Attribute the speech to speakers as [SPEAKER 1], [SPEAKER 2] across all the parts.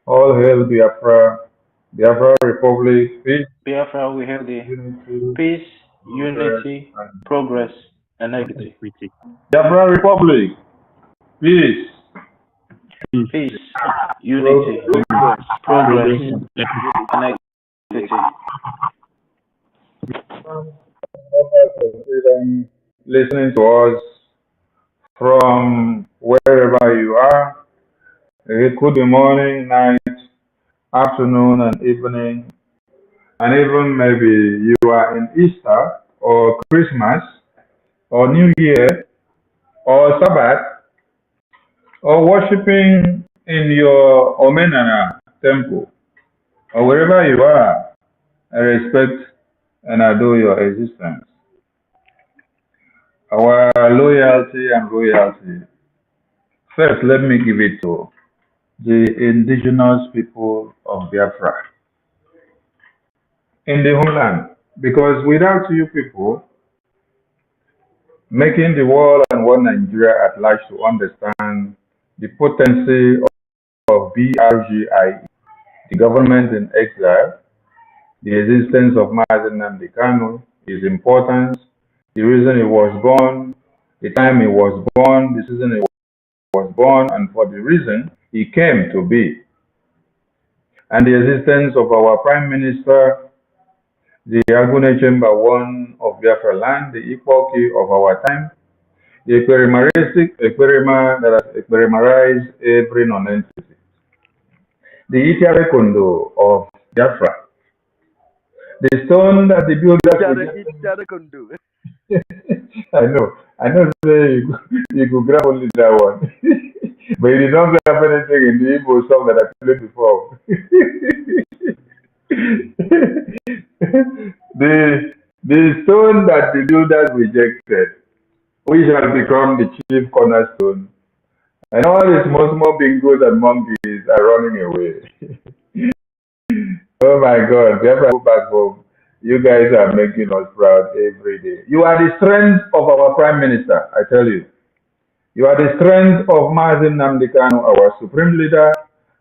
[SPEAKER 1] All hail Biafra, Biafra Republic, peace,
[SPEAKER 2] Biafra, we have the
[SPEAKER 1] unity,
[SPEAKER 2] peace,
[SPEAKER 1] progress,
[SPEAKER 2] unity,
[SPEAKER 1] and
[SPEAKER 2] progress, and equity.
[SPEAKER 1] Biafra Republic, peace,
[SPEAKER 2] Peace, unity, progress, and equity.
[SPEAKER 1] Freedom, listening to us from wherever you are. It could be morning, night, afternoon, and evening, and even maybe you are in Easter or Christmas or New Year or Sabbath or worshiping in your Omenana temple or wherever you are. I respect and adore your existence. Our loyalty and royalty. First, let me give it to the indigenous people of Biafra in the homeland. Because without you people making the world and world Nigeria at large to understand the potency of BRGIE, the government in exile, the existence of Mazen Nnamdi Kanu, his importance, the reason he was born, the time he was born, the season he was born, and for the reason he came to be, and the existence of our Prime Minister, the Agune Chamber One of Biafra land, the equal key of our time, the experimalistic experiment that has experimentalized every non-entity, the Itiare Kondo of Biafra, the stone that the builders I know, say you could grab only that one. But you did not grab anything in the Igbo song that I played before. the stone that the builders rejected, which has become the chief cornerstone, and all the small bingos and monkeys are running away. Oh my God, Biafra, go back home. You guys are making us proud every day. You are the strength of our Prime Minister, I tell you. You are the strength of Mazen Nnamdi Kanu, our supreme leader,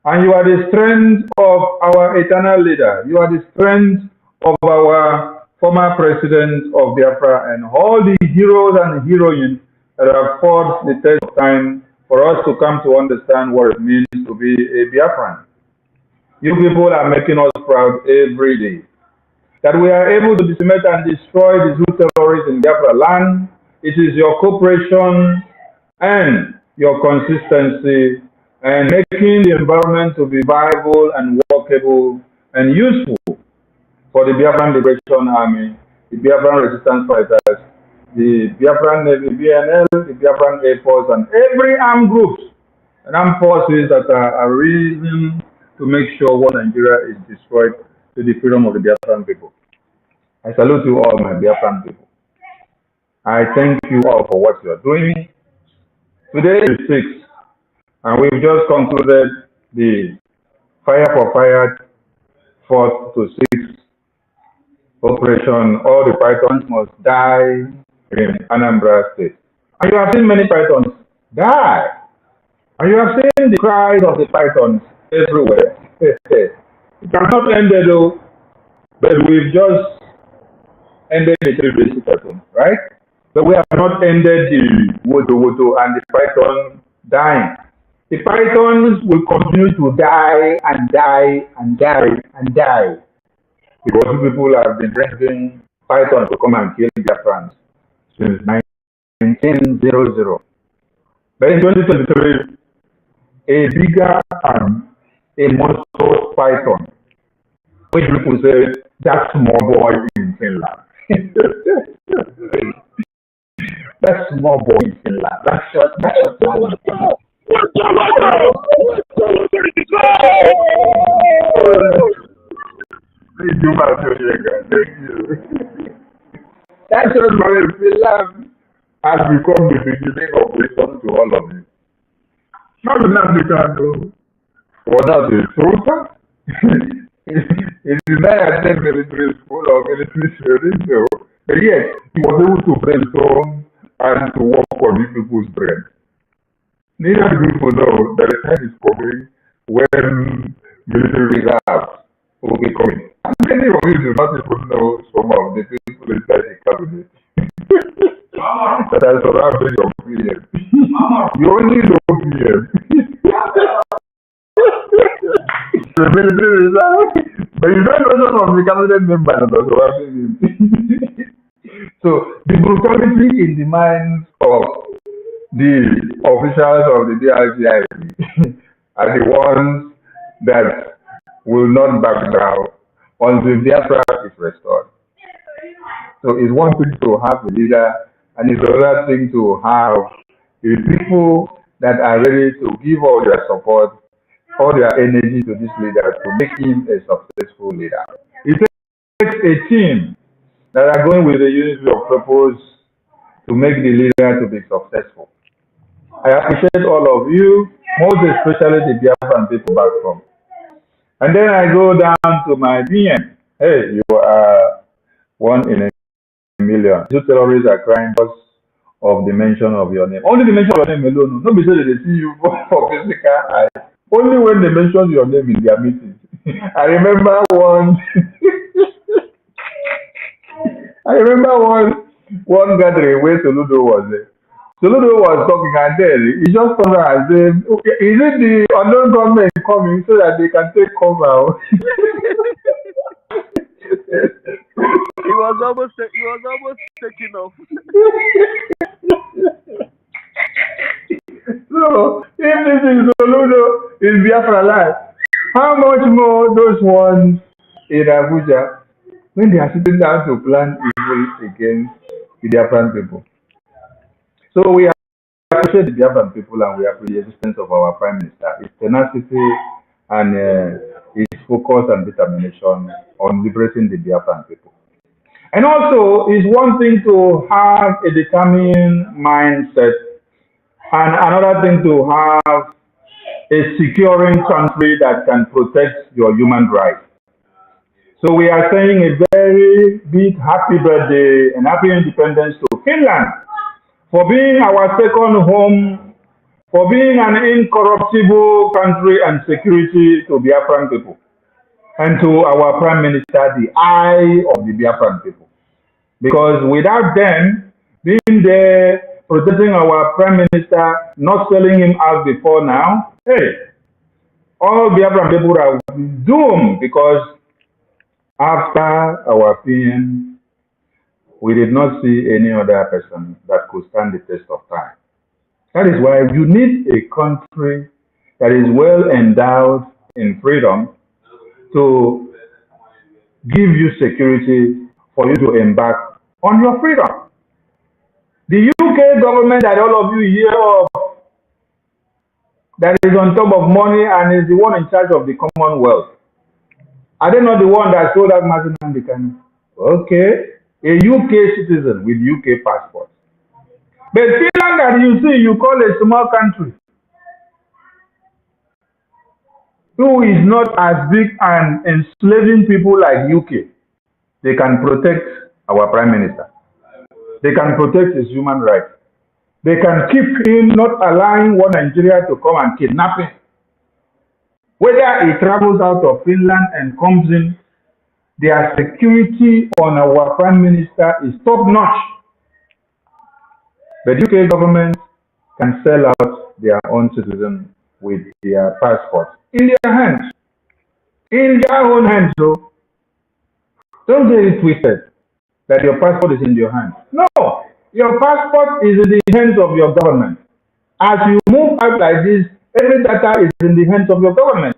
[SPEAKER 1] and you are the strength of our eternal leader. You are the strength of our former president of Biafra and all the heroes and heroines that have fought the test of time for us to come to understand what it means to be a Biafran. You people are making us proud every day. That we are able to decimate and destroy the Zoo terrorists in Biafra land. It is your cooperation and your consistency and making the environment to be viable and workable and useful for the Biafran Liberation Army, the Biafran Resistance Fighters, the Biafran Navy, BNL, the Biafran Air Force, and every armed groups and armed forces that are reason to make sure what Nigeria is destroyed to the freedom of the Biafran people. I salute you all, my Biafran people. I thank you all for what you are doing. Today is 6, and we've just concluded the Fire for Fire 4th to 6th operation. All the pythons must die in Anambra State. And you have seen many pythons die. And you have seen the cries of the pythons everywhere. It has not ended though, but we've just ended the 3 basic python, right? But we have not ended the Woto and the python dying. The pythons will continue to die and die and die and die because people have been bringing pythons to come and kill Biafrans since 1900. But in 2023, a bigger and a monstrous python, which people say that small boy in Finland. That small boy in Finland. That's your That's what my Finland has become the beginning of wisdom to all of you. Not an African, though. What that is, Truta? It is not a 10 military school or military training, so. But yet, he was able to brainstorm and to work on these people's brain. Neither do people know that the time is coming when military reserves will be coming. And many of you do not even know some of the people inside the cabinet that are surrounding your PM. You only know PM. The military reserve, but you don't know some of the cabinet members that are surrounding him. So the brutality in the minds of the officials of the DRGI are the ones that will not back down until Biafra is restored. So it's one thing to have a leader, and it's another thing to have the people that are ready to give all their support, all their energy to this leader to make him a successful leader. It takes a team that are going with the unity of purpose to make the leader to be successful. I appreciate all of you, most especially the Biafran people back home. And then I go down to my BN. Hey, you are one in a million. Two terrorists are crying because of the mention of your name. Only the mention of your name alone. Nobody said they see you for physical eye. Only when they mention your name in their meetings. I remember one. one gathering where Soludo was there. Soludo was talking and then he just told her and said, okay, is it the unknown government coming so that they can take cover?
[SPEAKER 3] He was almost taking off.
[SPEAKER 1] So if this is Soludo in Biafra life, how much more those ones in Abuja when they are sitting down to plan evil against the Biafran people? So we appreciate the Biafran people and we appreciate the existence of our Prime Minister, his tenacity and his focus and determination on liberating the Biafran people. And also, it's one thing to have a determined mindset and another thing to have a securing country that can protect your human rights. So we are saying a very big happy birthday and happy independence to Finland for being our second home, for being an incorruptible country and security to Biafran people, and to our Prime Minister, the eye of the Biafran people. Because without them being there, protecting our Prime Minister, not selling him out before now, hey, all Biafran people are doomed because after our PM, we did not see any other person that could stand the test of time. That is why you need a country that is well endowed in freedom to give you security for you to embark on your freedom. The UK government that all of you hear of, that is on top of money and is the one in charge of the Commonwealth, are they not the one that sold out Mazinam? Okay, a UK citizen with UK passport. But Finland that you see, you call a small country, who is not as big and enslaving people like UK, they can protect our Prime Minister. They can protect his human rights. They can keep him, not allowing one Nigeria to come and kidnap him. Whether he travels out of Finland and comes in, their security on our Prime Minister is top-notch. The UK government can sell out their own citizens with their passports in their hands, in their own hands. So don't get it twisted that your passport is in your hands. No, your passport is in the hands of your government. As you move out like this, every data is in the hands of your government.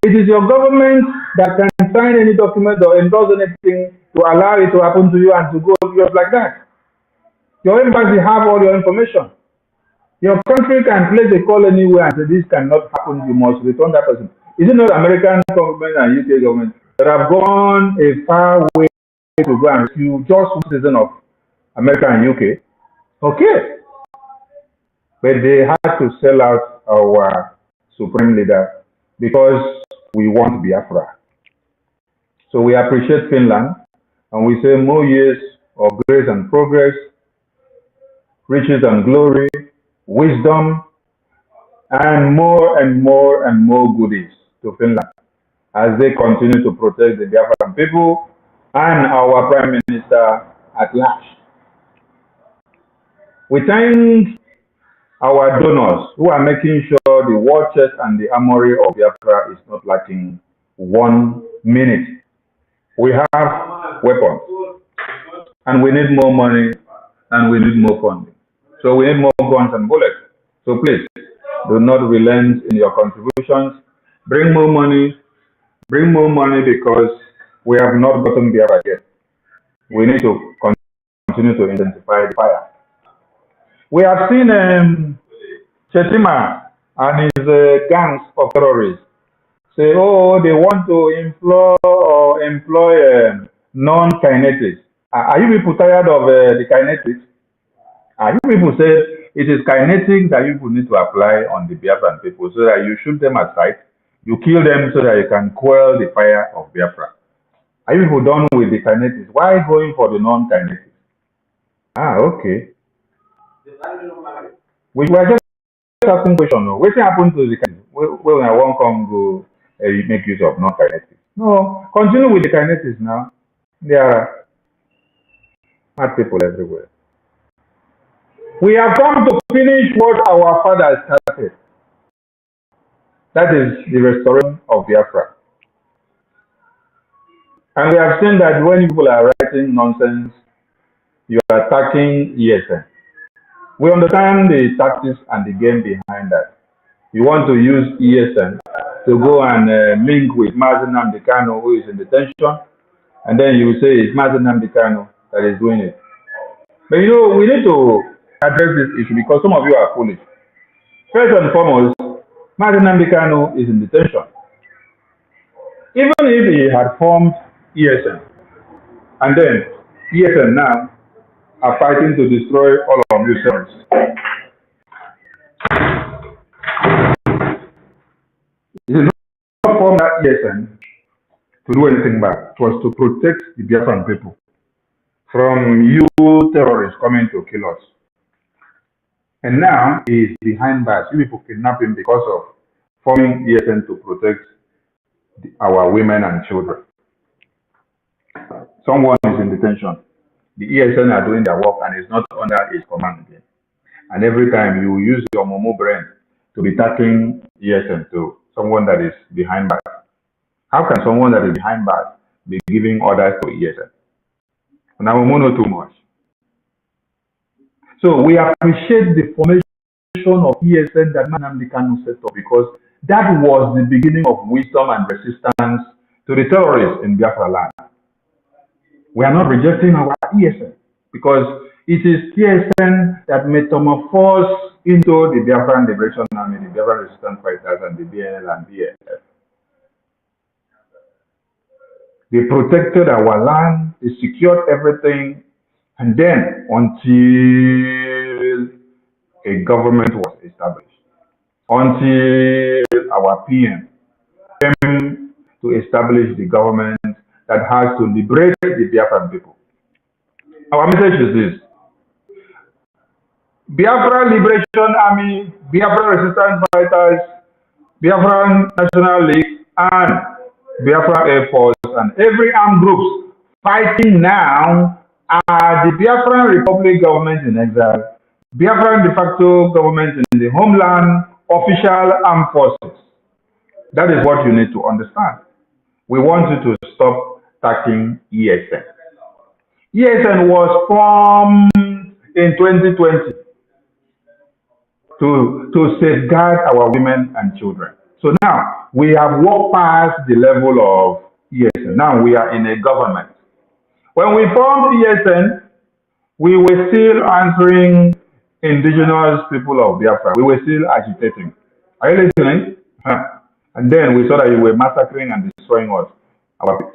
[SPEAKER 1] It is your government that can sign any document or endorse anything to allow it to happen to you and to go just like that. Your embassy have all your information. Your country can place a call anywhere and say this cannot happen, you must return that person. Is it not American government and UK government that have gone a far way to go and rescue just citizens of America and UK? Okay. But they had to sell out our supreme leader because we want Biafra. So we appreciate Finland and we say more years of grace and progress, riches and glory, wisdom, and more and more and more goodies to Finland as they continue to protect the Biafran people and our Prime Minister at large. We thank our donors who are making sure the war chest and the armory of Biafra is not lacking 1 minute. We have weapons, and we need more money, and we need more funding. So we need more guns and bullets. So please, do not relent in your contributions. Bring more money because we have not gotten Biafra yet. We need to continue to intensify the fire. We have seen Chetima and his gangs of terrorists say, oh, they want to employ non-kinetics. Are you people tired of the kinetics? Are you people say it is kinetic that you people need to apply on the Biafran people so that you shoot them at sight, you kill them so that you can quell the fire of Biafra? Are you people done with the kinetics? Why going for the non-kinetics? Okay. We were just asking question. What happened to the kinetics? When I won't come go make use of non-kinetics? No, continue with the kinetics now. There are mad people everywhere. We have come to finish what our fathers started. That is the restoration of Biafra. And we have seen that when people are writing nonsense, you are attacking ESN. We understand the tactics and the game behind that. You want to use ESN to go and link with Mazi Nnamdi Kanu, who is in detention, and then you say it's Mazi Nnamdi Kanu that is doing it. But you know, we need to address this issue because some of you are foolish. First and foremost, Mazi Nnamdi Kanu is in detention. Even if he had formed ESN, and then ESN now are fighting to destroy all of you terrorists. It is not formed that ESN to do anything bad. It was to protect the Biafran people from you terrorists coming to kill us. And now he is behind bars. You people kidnap him because of forming ESN to protect our women and children. Someone is in detention. The ESN are doing their work and it's not under his command again. And every time you use your Momo brain to be tackling ESN to someone that is behind bars. How can someone that is behind bars be giving orders to ESN? Now we know too much. So we appreciate the formation of ESN that Nnamdi Kanu set up because that was the beginning of wisdom and resistance to the terrorists in Biafra land. We are not rejecting our ESN because it is ESN that metamorphosed into the Biafran Liberation Army, the Biafran Resistance Fighters, and the BNL and BNF. They protected our land, they secured everything, and then until a government was established, until our PM came to establish the government that has to liberate the Biafran people. Our message is this: Biafra Liberation Army, Biafra Resistance Fighters, Biafran National League, and Biafra Air Force, and every armed groups fighting now are the Biafran Republic government in exile, Biafran de facto government in the homeland, official armed forces. That is what you need to understand. We want you to stop attacking ESN. ESN was formed in 2020 to safeguard our women and children. So now we have walked past the level of ESN. Now we are in a government. When we formed ESN, we were still answering indigenous people of Biafra. We were still agitating. Are you listening? And then we saw that you were massacring and destroying us. Our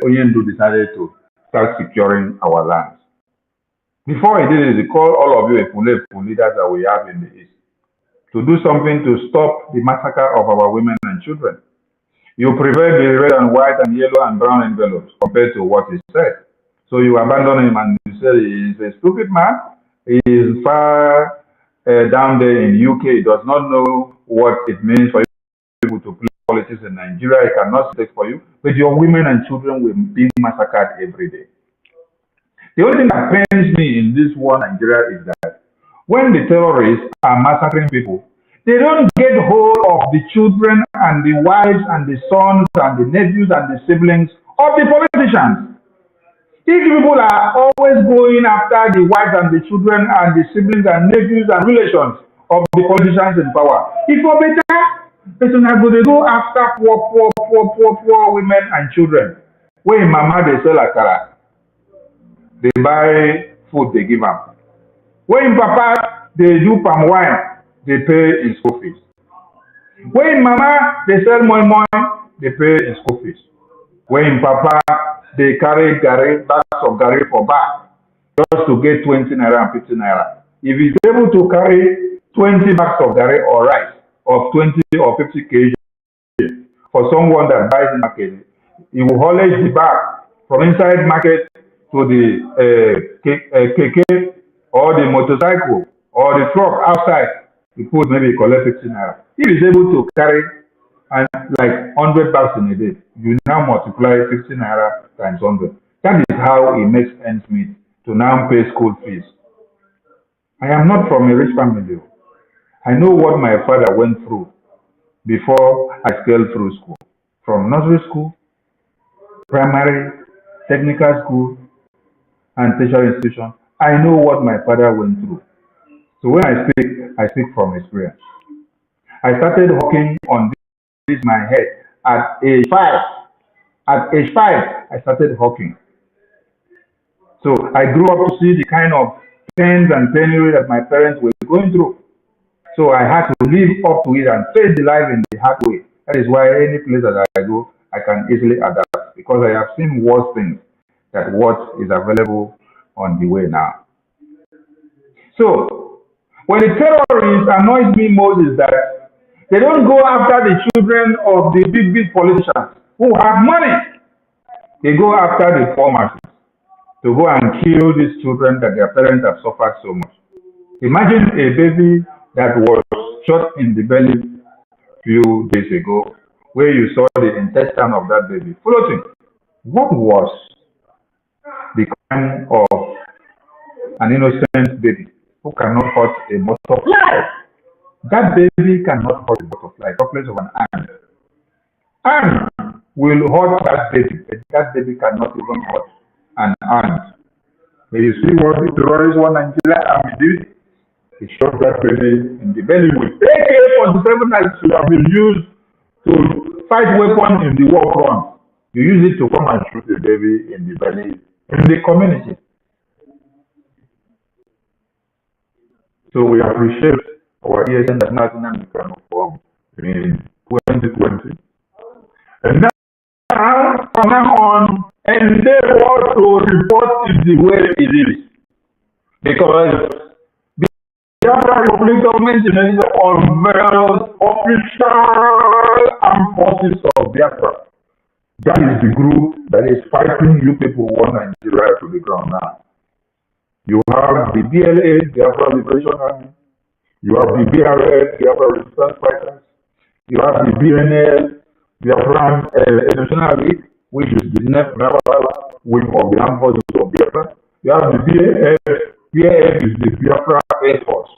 [SPEAKER 1] Oyendu decided to start securing our lands. Before he did it, he called all of you a leaders that we have in the East to do something to stop the massacre of our women and children. You prefer the red and white and yellow and brown envelopes compared to what he said. So you abandon him and you say he is a stupid man. He is far down there in UK. He does not know what it means for people to play politics in Nigeria. He cannot speak for you. But your women and children will be massacred every day. The only thing that pains me in this war in Nigeria is that when the terrorists are massacring people, they don't get hold of the children and the wives and the sons and the nephews and the siblings of the politicians. These people are always going after the wives and the children and the siblings and nephews and relations of the politicians in power. If for better, person are going to go after poor women and children. When mama they sell akara, they buy food they give them. When papa they do palm wine, they pay in school fees. When mama they sell moi, they pay in school fees. When papa they carry bags of gari for back just to get 20 naira and 50 naira. If he's able to carry 20 bags of gari or rice of 20 or 50 kg for someone that buys in market, he will haulage the bag from inside market to the keke or the motorcycle or the truck outside. He put maybe collect 50 naira. If he's able to carry and like 100 bags in a day, you now multiply 50 naira times 100. That is how he makes ends meet to now pay school fees. I am not from a rich family. I know what my father went through before I scaled through school. From nursery school, primary, technical school, and tertiary institution, I know what my father went through. So when I speak from experience. I started hawking on this my head at age 5. At age 5, I started hawking. So I grew up to see the kind of pains and penury that my parents were going through. So I had to live up to it and face the life in the hard way. That is why any place that I go, I can easily adapt because I have seen worse things than what is available on the way now. So when the terrorists annoys me most is that they don't go after the children of the big politicians who have money. They go after the poor masses to go and kill these children that their parents have suffered so much. Imagine a baby that was shot in the belly a few days ago, where you saw the intestine of that baby floating. What was the crime of an innocent baby who cannot hurt a butterfly? That baby cannot hurt a butterfly, droplets of an ant. Ant will hurt that baby, but that baby cannot even hurt an ant. But you see what the terrorists want Nigeria Army did? He shot that baby in the belly with AK-47 that should have been used to fight weapons in the war front. You use it to come and shoot the baby in the belly in the community. So we appreciate our ESN that national can form in 2020. And now, from now on, endeavor to report it the way it is. Because Biafra Republic government is unveils official armed forces of Biafra. That is the group that is fighting you people who want Nigeria to the ground now. You have the BLA, Biafra Liberation Army. You have the BRF, Biafra Resistance Fighters. You have the BNL, Biafran National League, which is the next wing of the armed forces of Biafra. You have the BAF is the Biafra Air Force.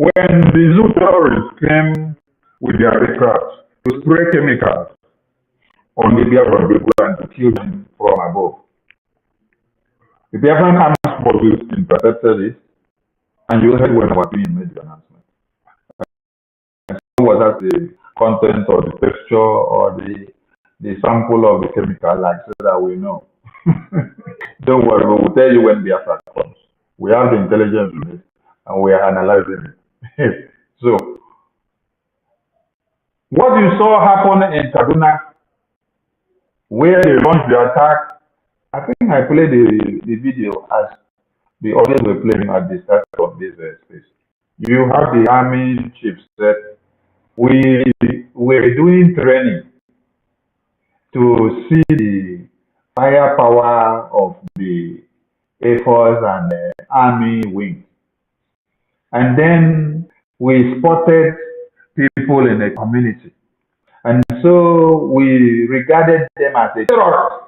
[SPEAKER 1] When the zoo terrorists came with their aircraft to spray chemicals on the Biafran people and to kill them from above, the Biafran armed forces intercepted it, and you heard when our being made the announcement. Was that the content or the texture or the sample of the chemical, like so that we know. Don't worry, we will tell you when Biafra comes. We have the intelligence on it and we are analyzing it. So, what you saw happen in Kaduna, where they launched the attack, I think I played the video as the audience were playing at the start of this space. You have the army chiefs that we were doing training to see the firepower of the Air Force and Army wing. And then we spotted people in the community. And so we regarded them as a terrorist.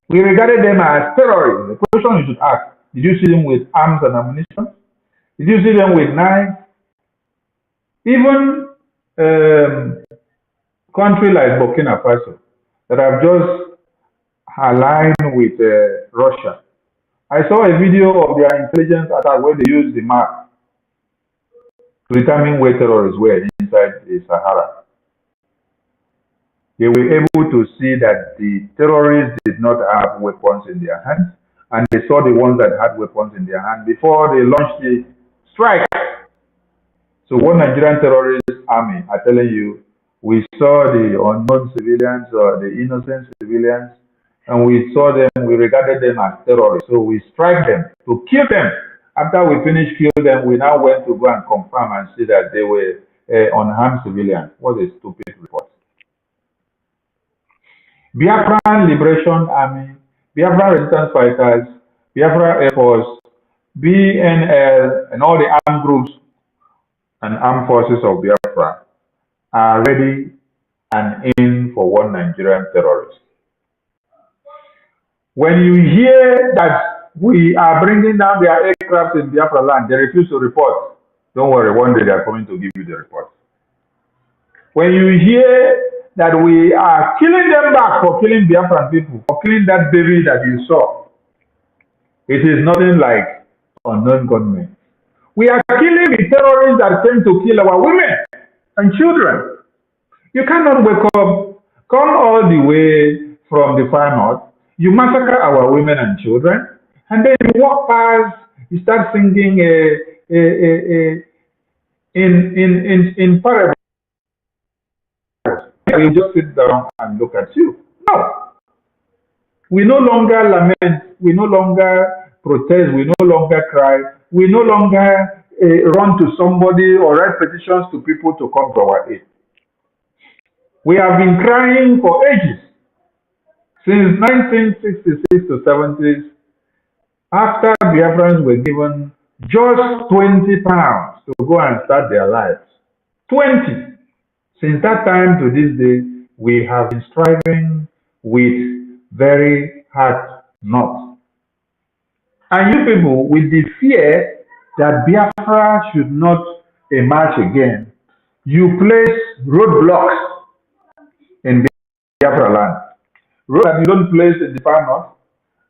[SPEAKER 1] We regarded them as terrorists. The question you should ask, did you see them with arms and ammunition? Did you see them with knives? Even country like Burkina Faso that have just aligned with Russia. I saw a video of their intelligence attack where they used the map to determine where terrorists were inside the Sahara. They were able to see that the terrorists did not have weapons in their hands, and they saw the ones that had weapons in their hands before they launched the strike. So one Nigerian terrorist army are telling you, we saw the unknown civilians or the innocent civilians, and we saw them, we regarded them as terrorists. So we strike them to kill them. After we finished killing them, we now went to go and confirm and see that they were unharmed civilians. What a stupid report. Biafran Liberation Army, Biafra Resistance Fighters, Biafra Air Force, BNL, and all the armed groups and armed forces of Biafra are ready and in for one Nigerian terrorist. When you hear that we are bringing down their aircraft in Biafra land, they refuse to report. Don't worry, one day they are coming to give you the report. When you hear that we are killing them back for killing Biafran people, for killing that baby that you saw, it is nothing like unknown gunmen. We are killing the terrorists that came to kill our women and children. You cannot wake up, come all the way from the far north, you massacre our women and children, and then you walk past, you start singing in parables. You just sit down and look at you. No. We no longer lament, we no longer protest, we no longer cry, we no longer run to somebody or write petitions to people to come to our aid. We have been crying for ages. Since 1966 to 70s, after Biafrans were given just 20 pounds to go and start their lives. 20. Since that time to this day, we have been striving with very hard knots. And you people, with the fear that Biafra should not emerge again, you place roadblocks in Biafra land. Roads that you don't place in the far north,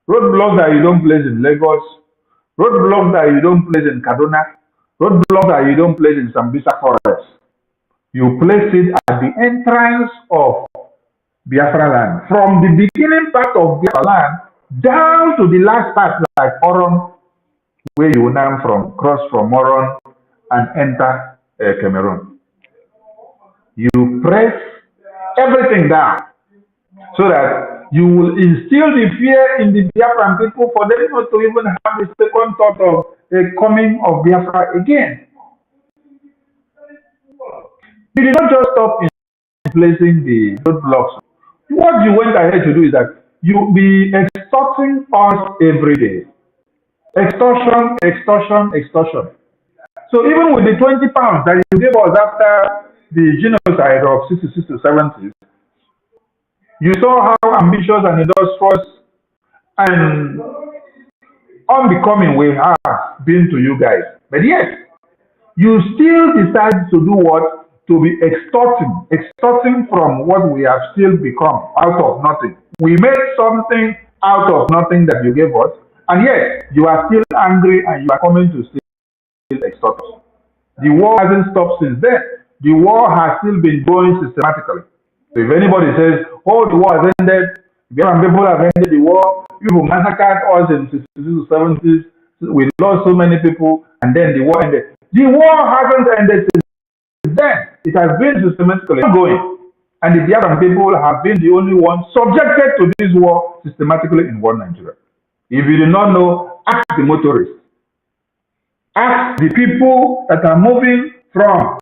[SPEAKER 1] roadblocks that you don't place in Lagos, roadblocks that you don't place in Kaduna, roadblocks that you don't place in Sambisa Forest. You place it at the entrance of Biafra land. From the beginning part of Biafra land down to the last part, like Oron, where you will now cross from Oron and enter Cameroon. You press everything down so that you will instill the fear in the Biafran people for them not to even have the second thought of the coming of Biafra again. You did not just stop in placing the roadblocks. What you went ahead to do is that you be extorting us every day. Extortion, extortion, extortion. So even with the 20 pounds that you gave us after the genocide of 66 to 70s, you saw how ambitious and industrious and unbecoming we have been to you guys. But yes, you still decide to do what? To be extorting from what we have still become out of nothing. We made something out of nothing that you gave us, and yet you are still angry and you are coming to still extort us. The war hasn't stopped since then. The war has still been going systematically. So if anybody says, oh, the war has ended, Biafran people have ended the war, people massacred us in the 60s to 70s, we lost so many people, and then the war ended. The war hasn't ended since then. It has been systematically ongoing. And the Biafran people have been the only ones subjected to this war systematically in one Nigeria. If you do not know, ask the motorists. Ask the people that are moving from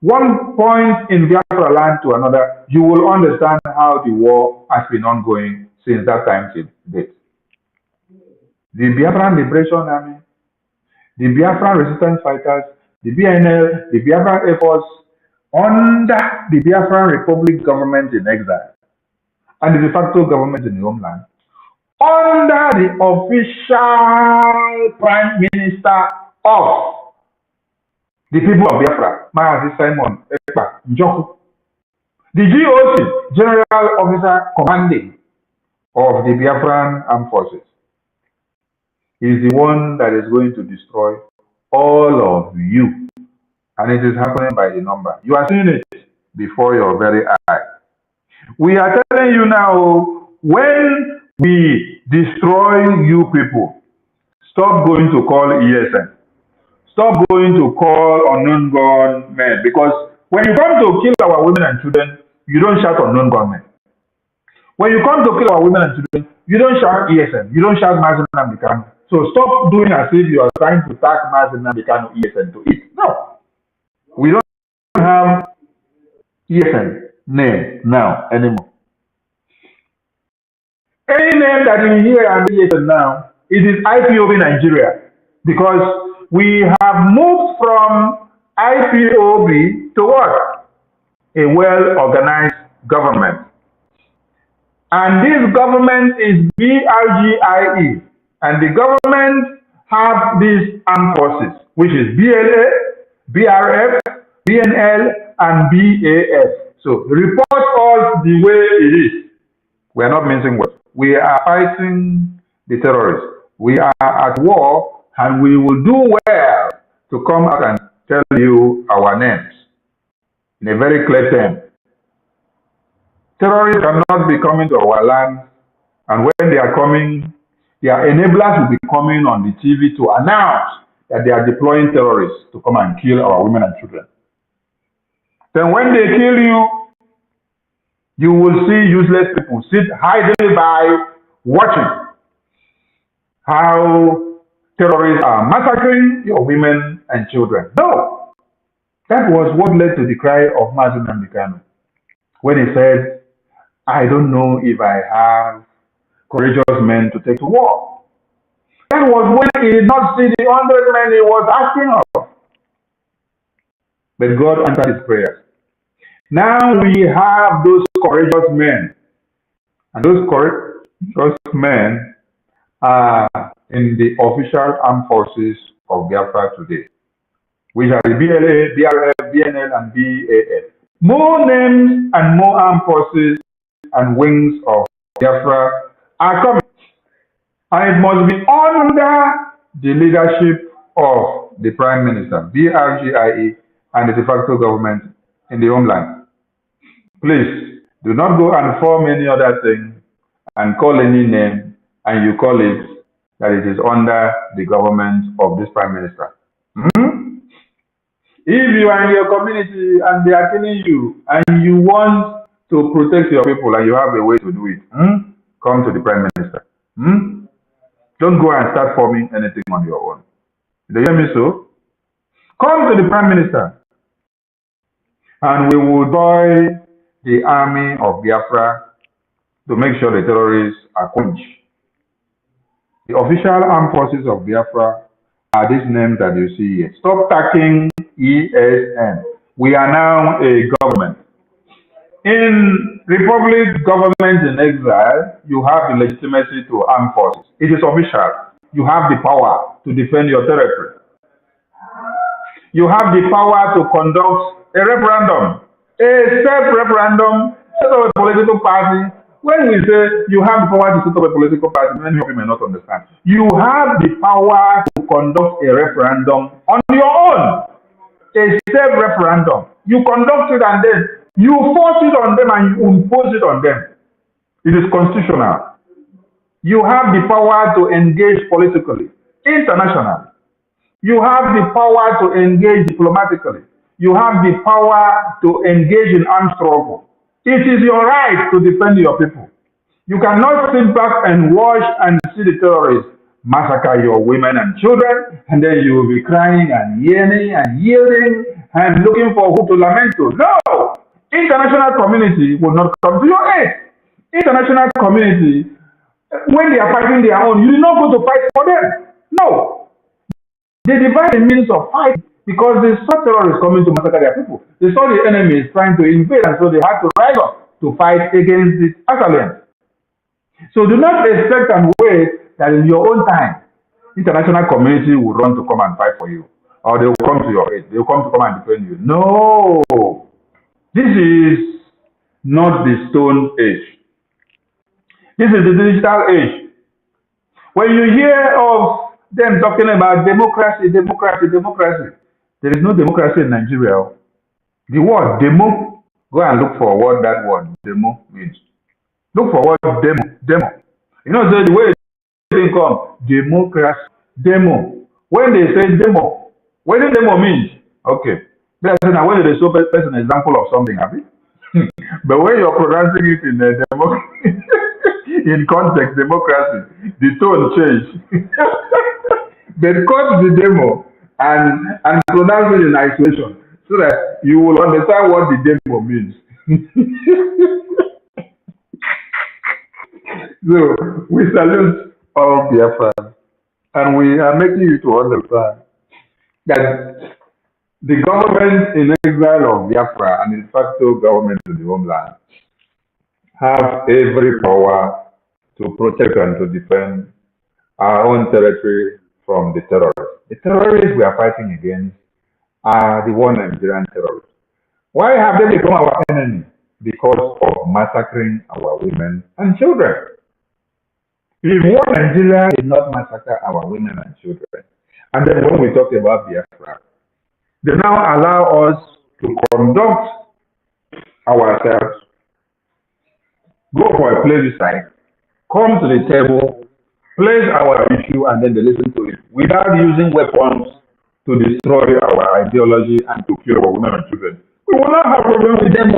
[SPEAKER 1] one point in Biafra land to another. You will understand how the war has been ongoing since that time till date. The Biafran Liberation Army, the Biafran Resistance Fighters, the BNL, the Biafran Air Force, under the Biafran Republic government in exile, and the de facto government in the homeland, under the official Prime Minister of the people of Biafra, Mazi Simon Ekpa Njoku, the GOC, General Officer Commanding of the Biafran Armed Forces, is the one that is going to destroy all of you. And it is happening by the number. You are seeing it before your very eye. We are telling you now, when we destroy you people, stop going to call ESN. Stop going to call unknown gunmen, because when you come to kill our women and children, you don't shout unknown gunmen. When you come to kill our women and children, you don't shout ESN. You don't shout Mazi Nnamdi Kanu. So stop doing as if you are trying to tag Mazi Nnamdi Kanu ESN to it. No. We don't have ESN name now anymore. Any name that you hear and ESN now, it is IPOB Nigeria, because we have moved from IPOB to what? A well-organized government. And this government is BRGIE. And the government have these armed forces, which is BLA, BRF, BNL, and BAF. So report us the way it is. We are not mincing words. We are fighting the terrorists. We are at war, and we will do well to come out and tell you our names in a very clear term. Terrorists cannot be coming to our land, and when they are coming, their enablers will be coming on the TV to announce that they are deploying terrorists to come and kill our women and children. Then when they kill you, you will see useless people sit idly by watching how terrorists are massacring your women and children. No! That was what led to the cry of Mazi Nnamdi Kanu when he said, I don't know if I have courageous men to take to war. That was when he did not see the 100 men he was asking of. But God answered his prayers. Now we have those courageous men. And those courageous men are in the official armed forces of Biafra today, which are the BLA, BRF, BNL, and BAF. More names and more armed forces and wings of Biafra are coming. And it must be under the leadership of the Prime Minister, BRGIE, and the de facto government in the homeland. Please, do not go and form any other thing and call any name, and you call it that it is under the government of this Prime Minister. If you are in your community and they are killing you, and you want to protect your people and you have a way to do it, come to the Prime Minister. Don't go and start forming anything on your own. Do you hear me so? Come to the Prime Minister, and we will deploy the army of Biafra to make sure the terrorists are quenched. The official armed forces of Biafra are these names that you see here. Stop tagging ESN. We are now a government. In Republic government in exile, you have the legitimacy to armed forces. It is official. You have the power to defend your territory. You have the power to conduct a referendum, a self-referendum, set up a political party. When we say you have the power to set up a political party, many of you may not understand. You have the power to conduct a referendum on your own, a self-referendum. You conduct it and then you force it on them and you impose it on them. It is constitutional. You have the power to engage politically, internationally. You have the power to engage diplomatically. You have the power to engage in armed struggle. It is your right to defend your people. You cannot sit back and watch and see the terrorists massacre your women and children, and then you will be crying and yearning and yielding and looking for who to lament to. No! International community will not come to your aid. International community, when they are fighting their own, you do not go to fight for them. No. They devise the means of fight because they saw terrorists coming to massacre their people. They saw the enemy is trying to invade, and so they had to rise up to fight against the assailants. So do not expect and wait that in your own time, international community will run to come and fight for you, or they will come to your aid. They will come to come and defend you. No, this is not the stone age. This is the digital age. When you hear of them talking about democracy, democracy, democracy, there is no democracy in Nigeria. The word demo, go and look for what that word demo means. Look for what demo. You know, the way they come, democracy, demo. When they say demo, what does demo means? Okay. That's now when they show person an example of something, happy. But when you're pronouncing it in a in context, democracy, the tone change. They cut the demo and pronounce it in isolation so that you will understand what the demo means. So we salute all Biafran, and we are making you to understand that the government in exile of Biafra and the de facto government in the homeland have every power to protect and to defend our own territory from the terrorists. The terrorists we are fighting against are the one Nigerian terrorists. Why have they become our enemy? Because of massacring our women and children. If one Nigeria did not massacre our women and children, and then when we talk about Biafra, they now allow us to conduct ourselves, go for a plebiscite, come to the table, place our issue, and then they listen to it without using weapons to destroy our ideology and to kill our women and children. We will not have problems with them.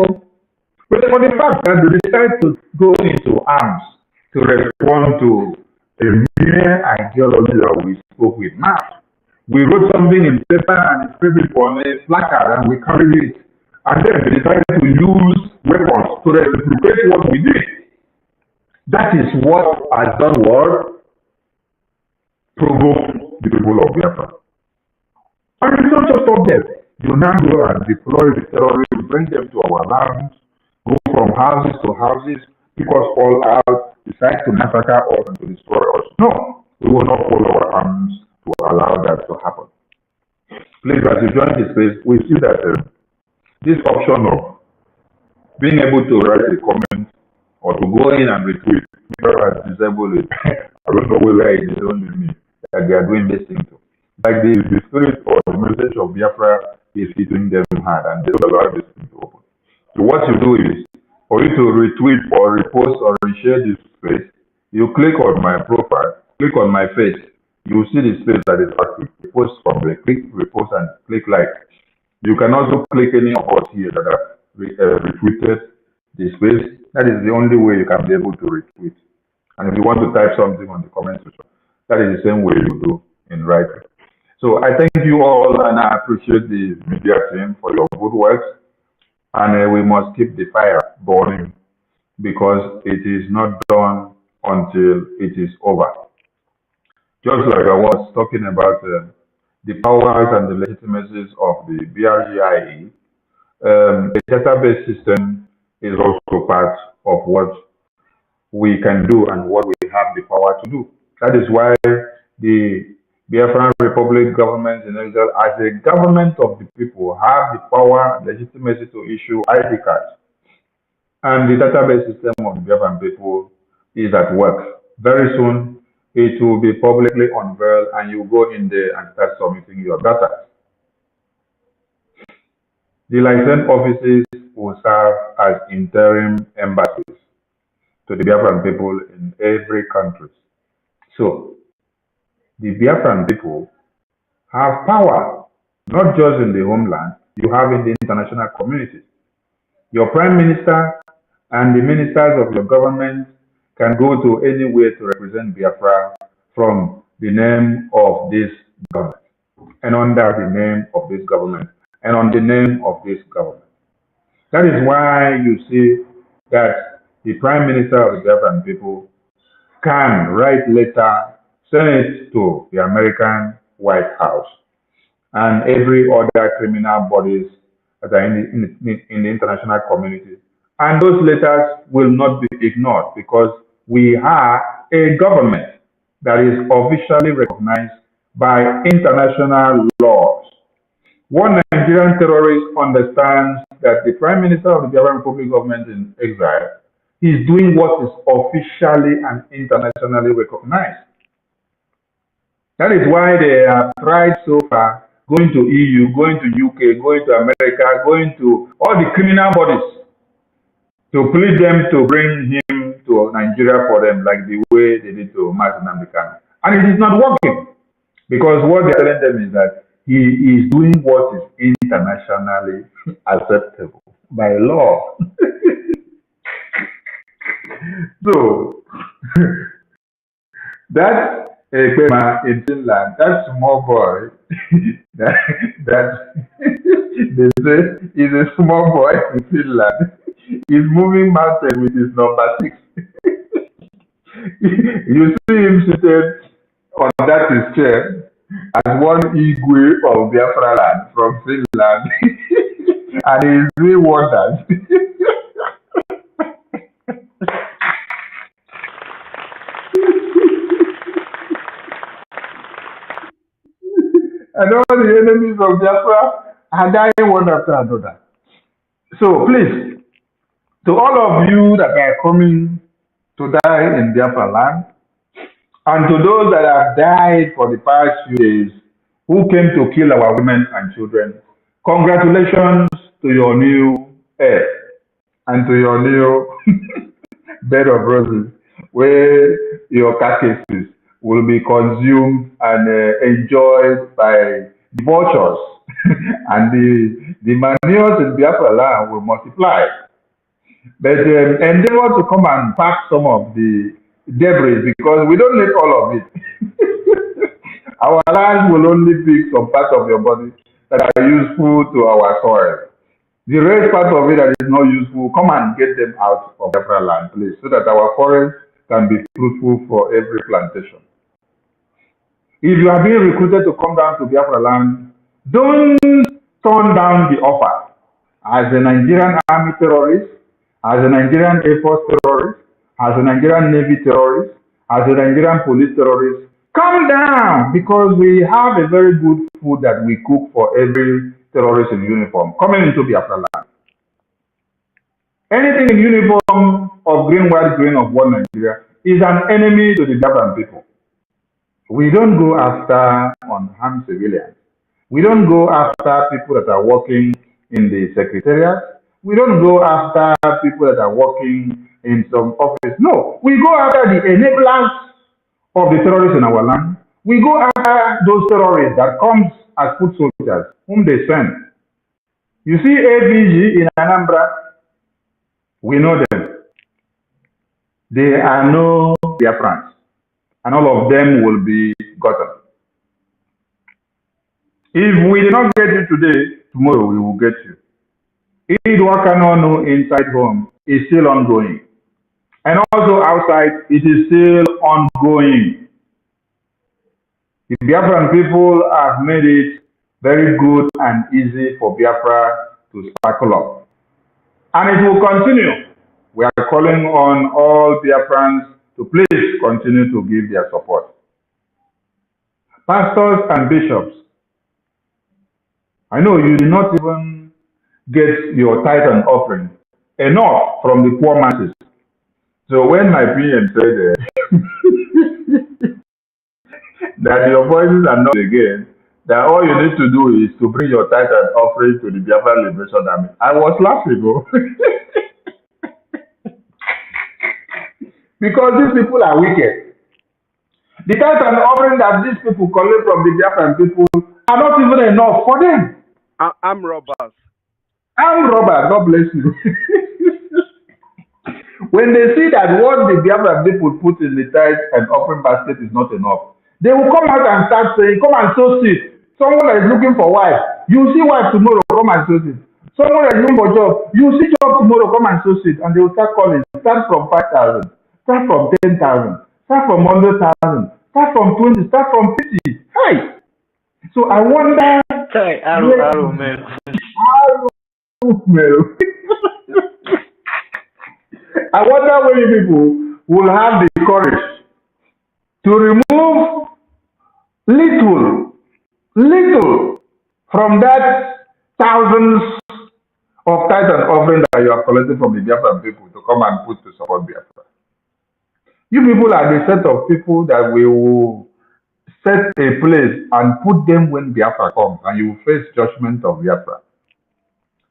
[SPEAKER 1] But for the fact that they decide to go into arms to respond to a mere ideology that we spoke with now. We wrote something in paper and it's printed on a placard and we carried it. And then they decided to use weapons to replicate what we did. That is what has done what? Provoked the people of Biafra. And it's not just stop them. You now go and deploy the terrorists, bring them to our lands, go from houses to houses, pick us all out, decide to massacre us and to destroy us. No, we will not hold our arms to allow that to happen. Please, as you join this space, we see that this option of being able to write a comment or to go in and retweet, because has disabled it. I don't know whether it is only me that they are doing this thing to. Like the spirit or the message of Biafra is hitting them hard and they don't allow this thing to open. So what you do is, for you to retweet or repost or reshare this space, you click on my profile, click on my face, you will see the space that is active. Post from there, click repost and click like. You can also click any of us here that have retweeted the space. That is the only way you can be able to retweet. And if you want to type something on the comment section, that is the same way you do in writing. So I thank you all and I appreciate the media team for your good work. And we must keep the fire burning because it is not done until it is over. Just like I was talking about the powers and the legitimacies of the BRGIE, the database system is also part of what we can do and what we have the power to do. That is why the Biafran Republic government in exile as a government of the people have the power, legitimacy to issue ID cards. And the database system of the Biafran people is at work. Very soon, it will be publicly unveiled and you go in there and start submitting your data. The licensed offices will serve as interim embassies to the Biafran people in every country. So, the Biafran people have power, not just in the homeland, you have in the international community. Your prime minister and the ministers of your government can go to anywhere to represent Biafra from the name of this government and under the name of this government and on the name of this government. That is why you see that the prime minister of the Biafran people can write letter, send it to the American White House and every other criminal bodies that are in the international community. And those letters will not be ignored because we are a government that is officially recognized by international laws. One Nigerian terrorist understands that the Prime Minister of the Biafran Republic government in exile is doing what is officially and internationally recognized. That is why they have tried so far going to EU, going to UK, going to America, going to all the criminal bodies to plead them to bring him to Nigeria for them, like the way they did to Martin American. And it is not working because what they're telling them is that he is doing what is internationally acceptable by law. So, that in Finland, that small boy, that they say is a small boy in Finland, is moving mountain with his number 6. You see him seated on that his chair as one Igwe of Biafra land from Finland, and he is doing wonders. And all the enemies of Biafra are dying one after another. So please, to all of you that are coming to die in Biafra land, and to those that have died for the past few days, who came to kill our women and children, congratulations to your new earth and to your new bed of roses, where your carcasses will be consumed and enjoyed by the vultures, and the manures in Biafra land will multiply. But endeavor to come and pack some of the debris because we don't need all of it. Our land will only pick some part of your body that are useful to our soil. The rest part of it that is not useful, come and get them out of Biafra land, please, so that our forest can be fruitful for every plantation. If you are being recruited to come down to Biafra land, don't turn down the offer. As a Nigerian army terrorist, as a Nigerian Air Force terrorist, as a Nigerian Navy terrorist, as a Nigerian police terrorist, come down because we have a very good food that we cook for every terrorist in uniform coming into Biafra land. Anything in uniform of green, white, green of one Nigeria is an enemy to the Biafran people. We don't go after unarmed civilians. We don't go after people that are working in the secretariat. We don't go after people that are working in some office. No, we go after the enablers of the terrorists in our land. We go after those terrorists that comes as foot soldiers, whom they send. You see AVG in Anambra, we know them. They are no Biafrans, and all of them will be gotten. If we did not get you today, tomorrow we will get you. Eid Wakanonu inside home is still ongoing. And also outside, it is still ongoing. The Biafran people have made it very good and easy for Biafra to sparkle up. And it will continue. We are calling on all Biafrans to please continue to give their support. Pastors and bishops, I know you did not even get your tithe and offering enough from the poor masses. So when my PM said that your voices are not again, that all you need to do is to bring your tithe and offering to the Biafra Liberation Army, I was laughing, bro. Because these people are wicked. The tithe and offering that these people collect from the Biafran people are not even enough for them.
[SPEAKER 3] I'm robbers.
[SPEAKER 1] I'm Robert, God bless you. When they see that what the Biafran people put in the tithe and offering basket is not enough, they will come out and start saying, come and sow seed. Someone that is looking for wife, you see wife tomorrow, come and sow seed. Someone that is looking for job, you see job tomorrow, come and sow seed. And they will start calling, start from 5,000, start from 10,000, start from 100,000, start from 20, start from 50. Hi! So I wonder.
[SPEAKER 2] Hey, arrow, man.
[SPEAKER 1] I wonder when you people will have the courage to remove little from that thousands of tithe and offering that you have collected from the Biafran people to come and put to support Biafra. You people are the set of people that we will set a place and put them when Biafra comes, and you will face judgment of Biafra.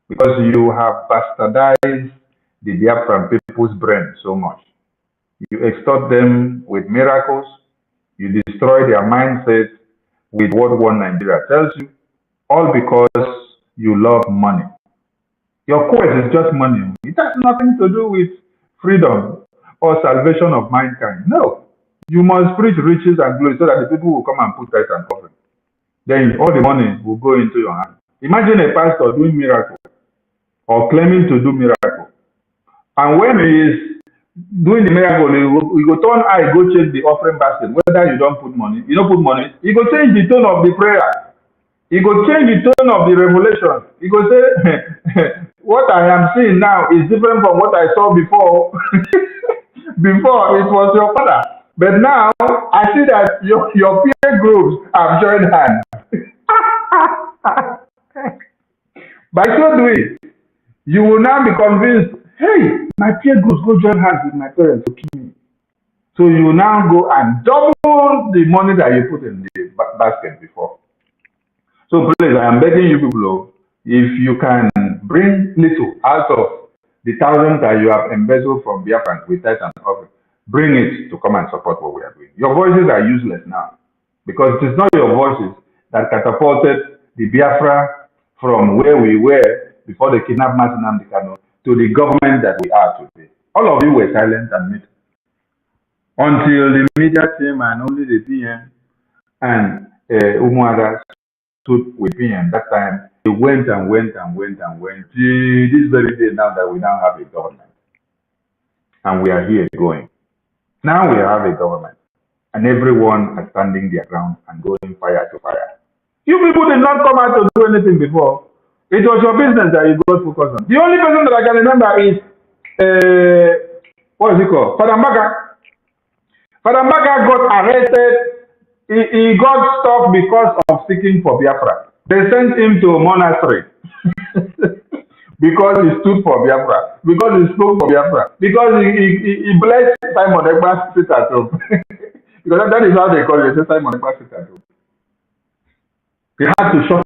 [SPEAKER 1] Because you have bastardized the Biafran people's brain so much. You extort them with miracles. You destroy their mindset with what one Nigeria tells you, all because you love money. Your quest is just money. It has nothing to do with freedom or salvation of mankind. No. You must preach riches and glory so that the people will come and put tithe and offering. Then all the money will go into your hand. Imagine a pastor doing miracle or claiming to do miracle. And when he is doing the miracle, he go turn eye, go check the offering basket, whether you don't put money. You don't put money, he go change the tone of the prayer. He go change the tone of the revelation. He go say, what I am seeing now is different from what I saw before. Before, it was your father. But now, I see that your peer groups have joined hands. By so doing, you will now be convinced, hey, my peer groups go join hands with my parents to kill me. So you will now go and double the money that you put in the basket before. So please, I am begging you people, if you can bring little out of the thousands that you have embezzled from Biafran with tithe and offering, bring it to come and support what we are doing. Your voices are useless now, because it is not your voices that catapulted the Biafra from where we were before they kidnapped Martin Amdekano to the government that we are today. All of you were silent and mute. Until the media team and only the PM and Umuada stood with PM that time, they went and went till this very day now that we now have a government. And we are here going. Now we have a government. And everyone is standing their ground and going fire to fire. You people did not come out to do anything before. It was your business that you got focused on. The only person that I can remember is, what is it called? Father Mbaka. Father Mbaka got arrested. He got stopped because of seeking for Biafra. They sent him to a monastery because he stood for Biafra, because he spoke for Biafra, because he blessed Simon Ekpa's sit at home. Because that is how they call it, Simon Ekpa's sit at home. They had to shut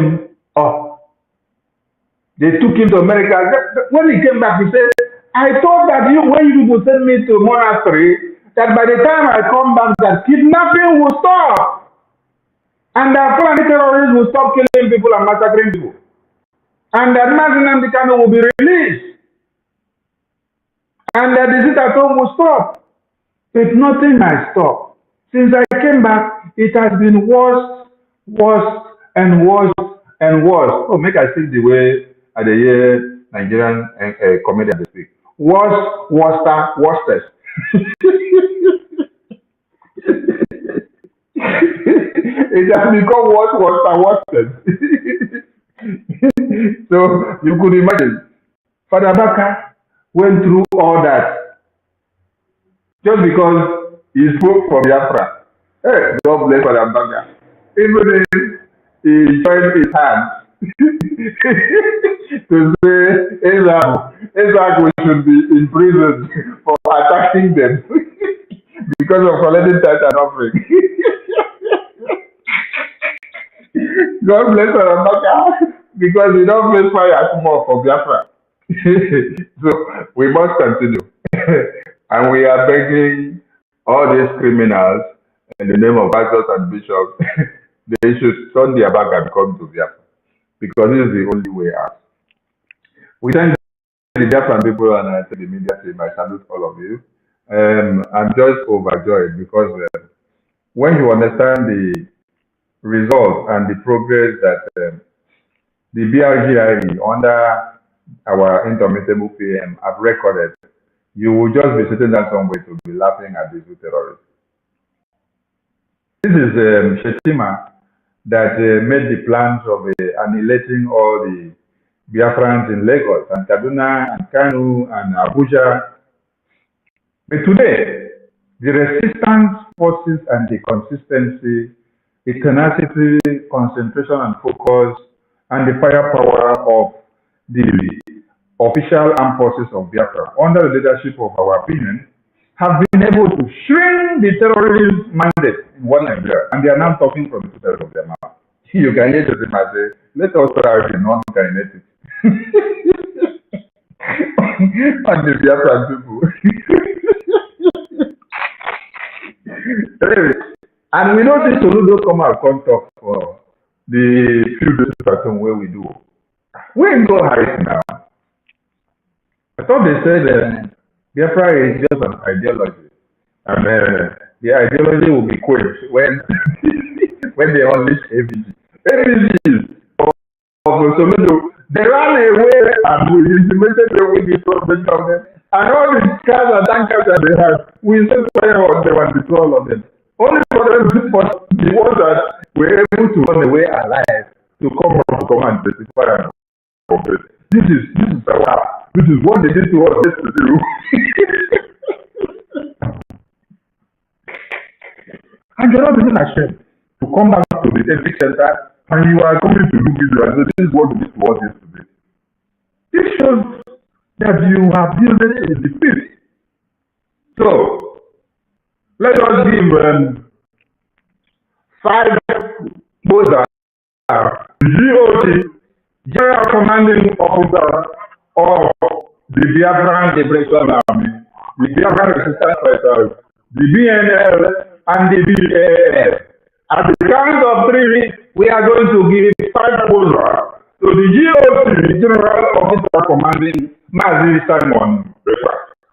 [SPEAKER 1] him up. They took him to America. When he came back, he said, I thought that when you people send me to a monastery, that by the time I come back, that kidnapping will stop. And that Fulani terrorists will stop killing people and massacring people. And that Martin Amdekano will be released. And that the sit at home will stop. But nothing has stopped. Since I came back, it has been worse, and worse. Oh, make I speak the way I hear Nigerian comedians speak. Worstest. It has become worstest. So you could imagine, Father Baka went through all that just because he spoke for Biafra. Hey, God bless Father Mbaka. Even if he joined his hands to say Ezak should be imprisoned for attacking them because of collecting tithe and offering. God bless Father Mbaka because we don't face fire more for Biafra. So we must continue. And we are begging all these criminals in the name of pastors and bishops, they should turn their back and come to Biafra because this is the only way out. We thank the Biafran people and I say the media team, I salute all of you. I'm just overjoyed because when you understand the results and the progress that the BRGIE under our intermittable PM have recorded, you will just be sitting down somewhere to be laughing at these two terrorists. This is Shetima that made the plans of annihilating all the Biafrans in Lagos and Kaduna and Kanu and Abuja. But today, the resistance forces and the consistency, the tenacity, concentration and focus, and the firepower of the official armed forces of Biafra, under the leadership of our opinion, have been able to shrink the terrorist mandate in one Nigeria, and they are now talking from the two of their mouth. You can hear them say, let us try the non-kinetic. And the Biafran people. And we know this Soludo come out come talk for the few days pattern where we do. We ain't go hide now. I thought they said Biafra is just an ideology. And the ideology will be quenched when when they unleash ABG. ABG of Soludo, they ran away and we intimated them with the problem of them. And all the cars and tankers that they had, we set fire on them and destroy all of them. Only for them, but the ones that were able to run away alive to come up to come and testify and confess. This is a wow. This is what they did to us yesterday. And you're not even ashamed to come back to the ethics center and you are coming to do video and say, this is what we did to us yesterday. This shows that you have built a defeat. So, let us give 5 Boza, GOT, General Commanding Officer of the Biafran Liberation Army, the Biafran Resistance Fighters, the BNL, and the BAF. At the count of 3, we are going to give 5 Boza to the GOT, General Officer Commanding Mazi Simon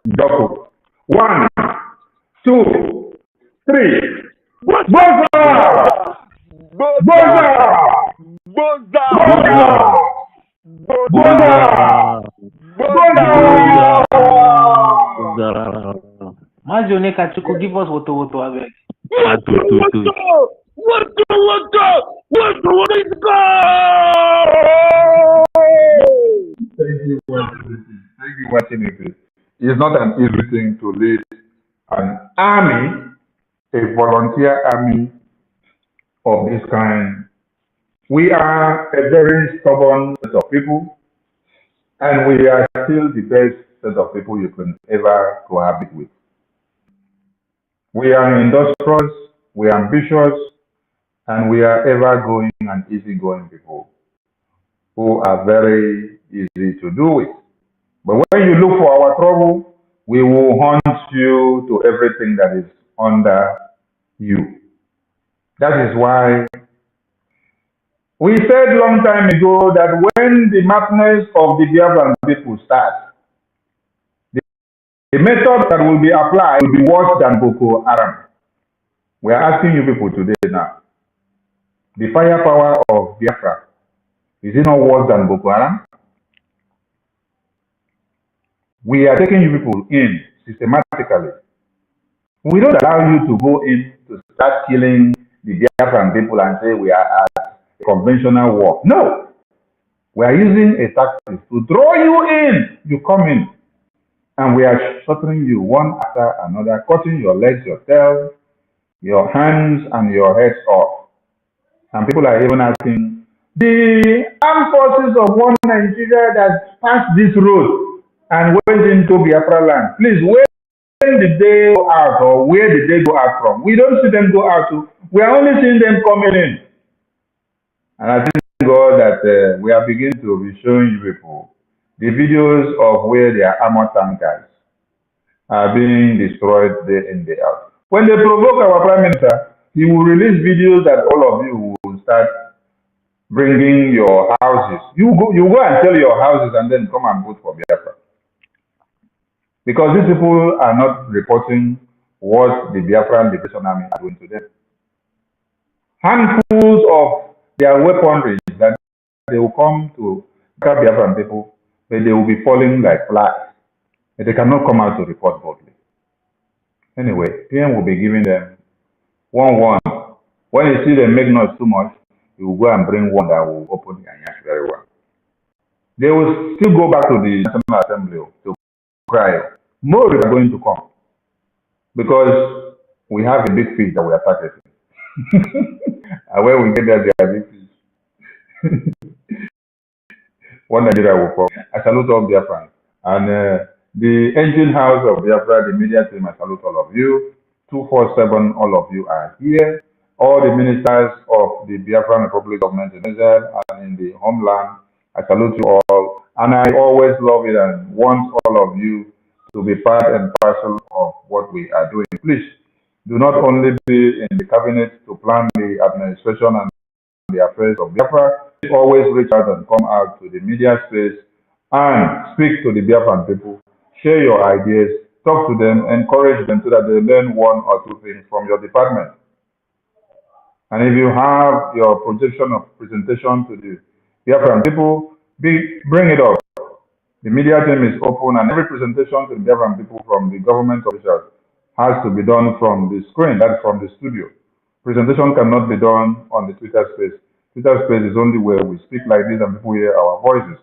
[SPEAKER 1] Doko. 1, 2, 3. Boza! Boza!
[SPEAKER 3] Boza!
[SPEAKER 1] Boza!
[SPEAKER 2] Boza! Maji Onekachuku, give us woto abeg. Woto, let's go!
[SPEAKER 1] Thank you for watching it. It's not an easy thing to lead an army, a volunteer army of this kind. We are a very stubborn set of people, and we are still the best set of people you can ever cohabit with. We are industrious, we are ambitious, and we are ever-going and easygoing people who are very easy to do with. But when you look for our trouble, we will hunt you to everything that is under you. That is why we said long time ago that when the madness of the Biafran people starts, the method that will be applied will be worse than Boko Haram. We are asking you people today now, the firepower of Biafra, is it not worse than Boko Haram? We are taking you people in systematically. We don't allow you to go in to start killing the Biafran people and say we are at a conventional war. No! We are using a tactic to draw you in. You come in. And we are slaughtering you one after another, cutting your legs, your tail, your hands and your heads off. And people are even asking, the armed forces of one Nigeria that passed this road and went into Biafra land, please, when did they go out or where did they go out from? We don't see them go out. We are only seeing them coming in. And I thank God that we are beginning to be showing you people the videos of where their armored tankers are being destroyed day in, day out. When they provoke our Prime Minister, he will release videos that all of you will start bringing your houses. You go and sell your houses and then come and vote for Biafra. Because these people are not reporting what the Biafran Liberation Army are doing to them. Handfuls of their weaponry that they will come to Biafran people, but they will be falling like flies. But they cannot come out to report boldly. Anyway, PM will be giving them one. When you see them make noise too much, you will go and bring one that will open the Anyash very well. They will still go back to the National Assembly to cry. More are going to come because we have a big fish that we are targeting. And when we get there, they are big fish. One Nigeria will come. I salute all Biafran. And the engine house of Biafra, the media team, I salute all of you. 247, all of you are here. All the ministers of the Biafran Republic government in Israel and in the homeland, I salute you all. And I always love it and want all of you to be part and parcel of what we are doing. Please, do not only be in the cabinet to plan the administration and the affairs of Biafra, always reach out and come out to the media space and speak to the Biafran people, share your ideas, talk to them, encourage them so that they learn one or two things from your department. And if you have your projection of presentation to the Biafran people, bring it up. The media team is open and every presentation to the Biafran people from the government officials has to be done from the screen, that's from the studio. Presentation cannot be done on the Twitter space. Twitter space is only where we speak like this and people hear our voices.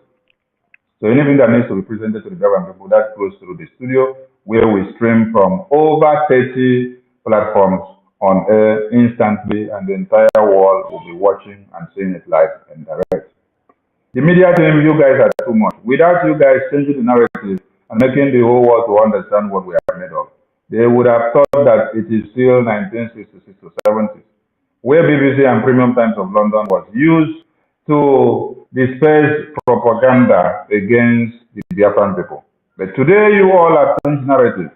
[SPEAKER 1] So anything that needs to be presented to the government people, that goes through the studio where we stream from over 30 platforms on air instantly and the entire world will be watching and seeing it live and direct. The media team, you guys are too much. Without you guys changing the narrative and making the whole world to understand what we are made of, they would have thought that it is still 1966 to 70s, where BBC and Premium Times of London was used to disperse propaganda against the Biafran people. But today you all have changed narrative.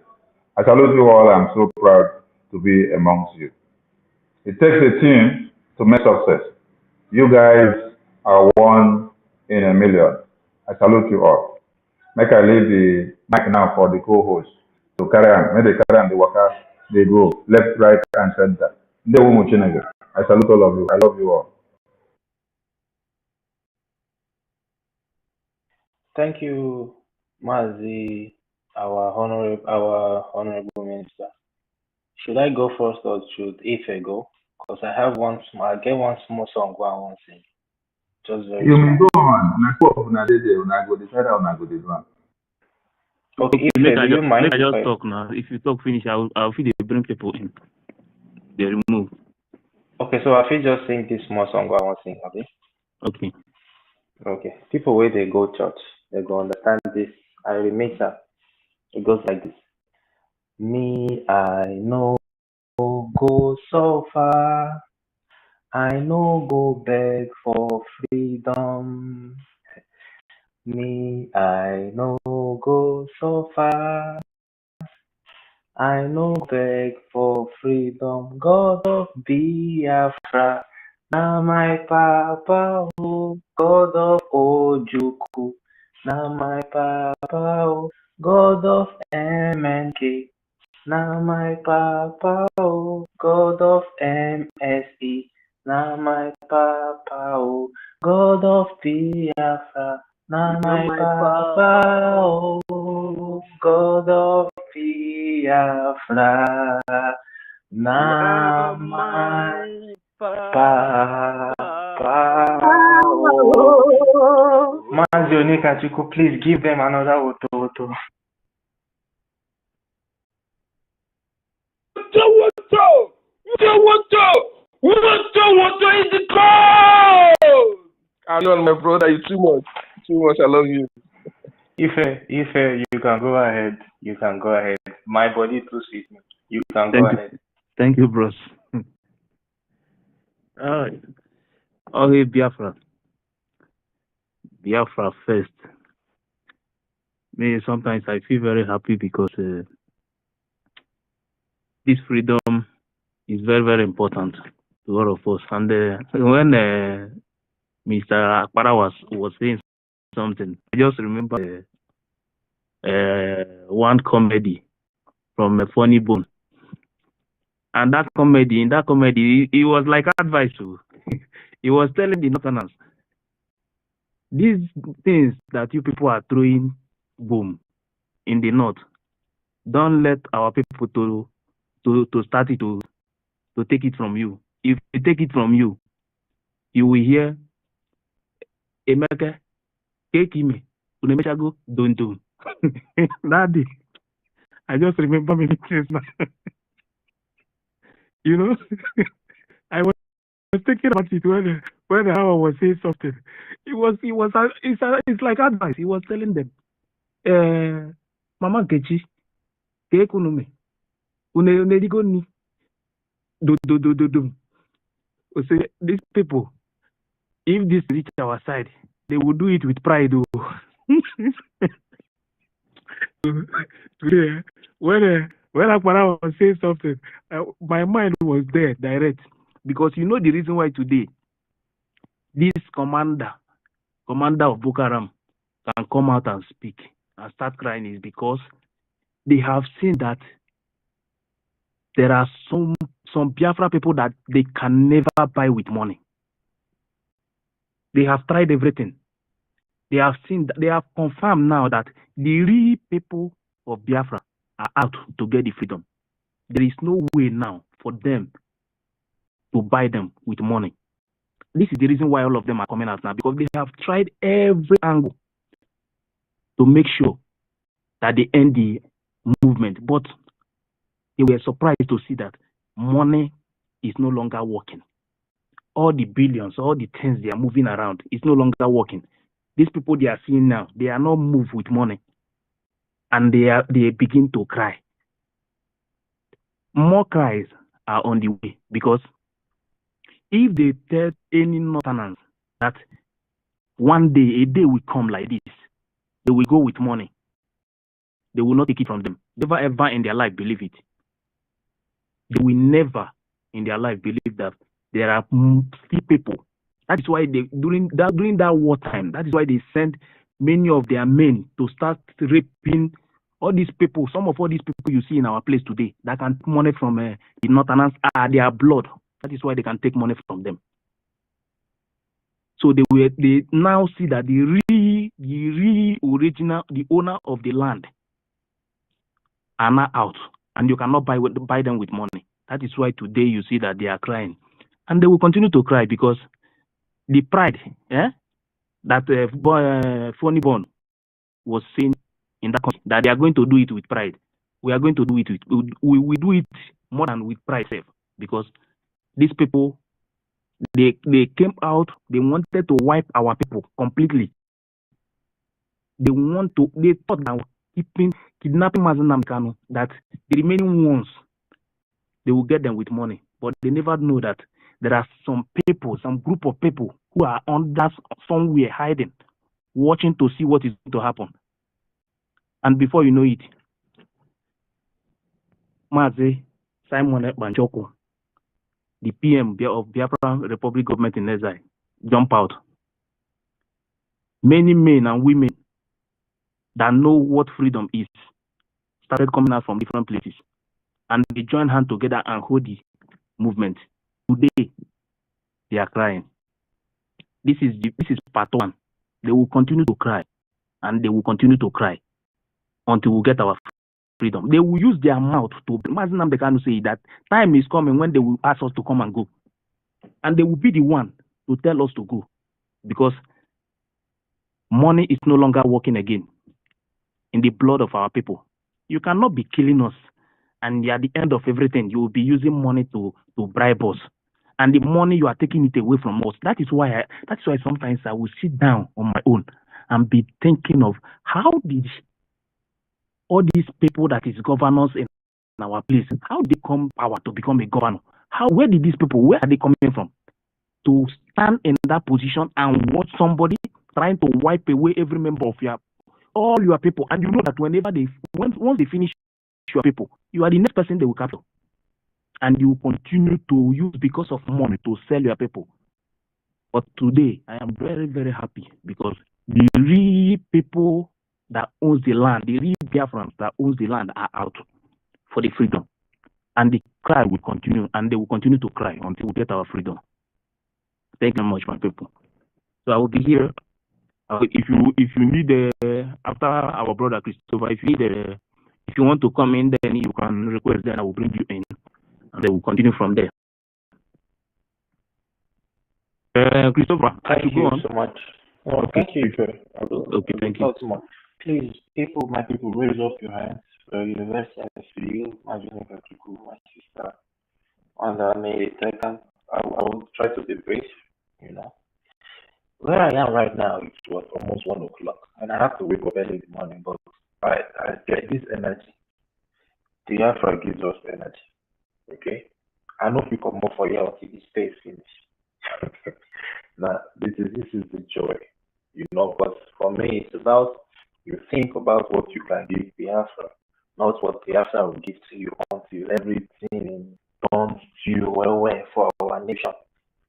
[SPEAKER 1] I salute you all. I'm so proud to be amongst you. It takes a team to make success. You guys are one in a million. I salute you all. Make I leave the mic now for the co-host to carry on. May they carry on the worker. They go left, right, and center. I salute all of you. I love you all.
[SPEAKER 2] Thank you, Mazi, our honorable minister. Should I go first or should Ife go? Because I get one small song I want to sing. Just very
[SPEAKER 1] You may
[SPEAKER 2] small.
[SPEAKER 1] go on. I go decide how I go do one.
[SPEAKER 2] Okay, Ife, do you mind?
[SPEAKER 4] Make I just talk now. If you talk finish, I'll feel they bring people in. They remove.
[SPEAKER 2] Okay, so I feel just sing this small song I want to sing, okay?
[SPEAKER 4] Okay.
[SPEAKER 2] Okay. People where they go church, they go understand this. I remix that. It goes like this. Me, I know go so far. I no go beg for freedom. Me, I no go so far. I no beg for freedom. God of Biafra, na my papa, oh. God of Ojuku, na my papa, oh. God of MNK, na my papa, oh. God of MSE, na my papa, oh. God of Biafra, na my papa, oh. God of Biafra, na my papa, oh. Mazi Onikachuku, please give them another Woto.
[SPEAKER 3] Water is the cold. I know, my brother, you too much. Too much. I love you.
[SPEAKER 2] If you can go ahead. You can go ahead. My body too sweet me. You can go
[SPEAKER 4] Thank you.
[SPEAKER 2] ahead.
[SPEAKER 4] Thank you, bros. Okay, Biafra. Biafra first. Me, sometimes I feel very happy because this freedom is very, very important to all of us. And when Mr. Akpara was saying something, I just remember one comedy from a funny bone. And in that comedy, it was like advice to. He was telling the Northerners, these things that you people are throwing boom in the north, don't let our people to start it to take it from you. If they take it from you, you will hear Emeka, Kekime, Unemechago, don't. That day, I just remember many things now. You know, I was thinking about it when Howard was saying something. It's like advice. He was telling them, Mama Kechi, Kekunume, Unedigo ni, do. Say these people, if this reach our side, they will do it with pride. Today, when Akpara was saying something, my mind was there direct, because you know the reason why today this commander of Boko Haram can come out and speak and start crying is because they have seen that there are some Biafra people that they can never buy with money. They have tried everything. They have seen, they have confirmed now that the real people of Biafra are out to get the freedom. There is no way now for them to buy them with money. This is the reason why all of them are coming out now, because they have tried every angle to make sure that they end the movement. But they were surprised to see that money is no longer working. All the billions, all the things they are moving around is no longer working. These people they are seeing now, they are not moved with money, and they begin to cry. More cries are on the way, because if they tell any Northerners that one day, a day will come like this, they will go with money, they will not take it from them. Never ever in their life believe it. They will never in their life believe that there are still people. That is why during that wartime, that is why they sent many of their men to start raping all these people. Some of all these people you see in our place today that can take money from the Northerners are their blood. That is why they can take money from them. So they now see that the real original, the owner of the land are now out, and you cannot buy them with money. That is why today you see that they are crying, and they will continue to cry, because the pride that Funny Bone was saying in that country, that they are going to do it with pride. We are going to do it we do it more than with pride, because these people they came out, they wanted to wipe our people completely. They thought that kidnapping Mazi Nnamdi Kanu, that the remaining ones they will get them with money, but they never know that there are some people, some group of people who are under somewhere hiding, watching to see what is going to happen. And before you know it, Mazi Simon Ekpanchoko, the PM of Biafran Republic Government in exile, jump out. Many men and women that know what freedom is started coming out from different places, and they join hands together and hold the movement. Today, they are crying. This is part one. They will continue to cry, and they will continue to cry until we get our freedom. They will use their mouth to. Mazi Nnamdi Kanu say that time is coming when they will ask us to come and go, and they will be the one to tell us to go, because money is no longer working again in the blood of our people. You cannot be killing us and at the end of everything, you will be using money to bribe us, and the money you are taking it away from us. That is why sometimes I will sit down on my own and be thinking of how did all these people that is governors in our place, how they come power to become a governor? Where did these people, where are they coming from to stand in that position and watch somebody trying to wipe away every member of all your people? And you know that once they finish your people, you are the next person they will capture, and you continue to use because of money to sell your people. But today, I am very, very happy because the real people that owns the land, the real Biafrans that owns the land are out for the freedom. And the cry will continue, and they will continue to cry until we get our freedom. Thank you very much, my people. So I will be here. If you need after our brother Christopher, if you want to come in, then you can request. Then I will bring you in, and then we'll continue from there. Christopher,
[SPEAKER 2] thank you so much.
[SPEAKER 4] Okay.
[SPEAKER 2] Thank you.
[SPEAKER 4] Okay, thank you.
[SPEAKER 2] Please, my people, raise up your hands. University for you, my junior my sister. And I will try to be brief, Where I am right now, it's almost 1 o'clock, and I have to wake up early in the morning, but I get this energy. The Biafra gives us energy, okay? I know people come more for you until the stay finish. Now, this is the joy, but for me, it's about you think about what you can give Biafra, not what Biafra will give to you until everything done to you well for our nation,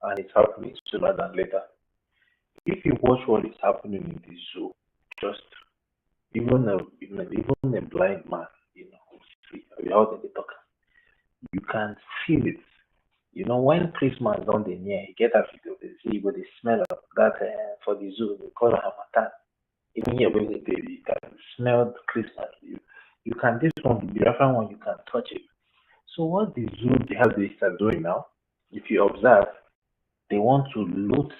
[SPEAKER 2] and it's happening sooner than later. If you watch what is happening in the zoo, just even a blind man, who's out in the talk, you can feel it. When Christmas on the near, you get that video, you go the smell of that for the zoo, they call it Hamatan. Even here when they you can smell Christmas. You can this one, the Biafran one, you can touch it. So what the zoo they start doing now, if you observe, they want to loot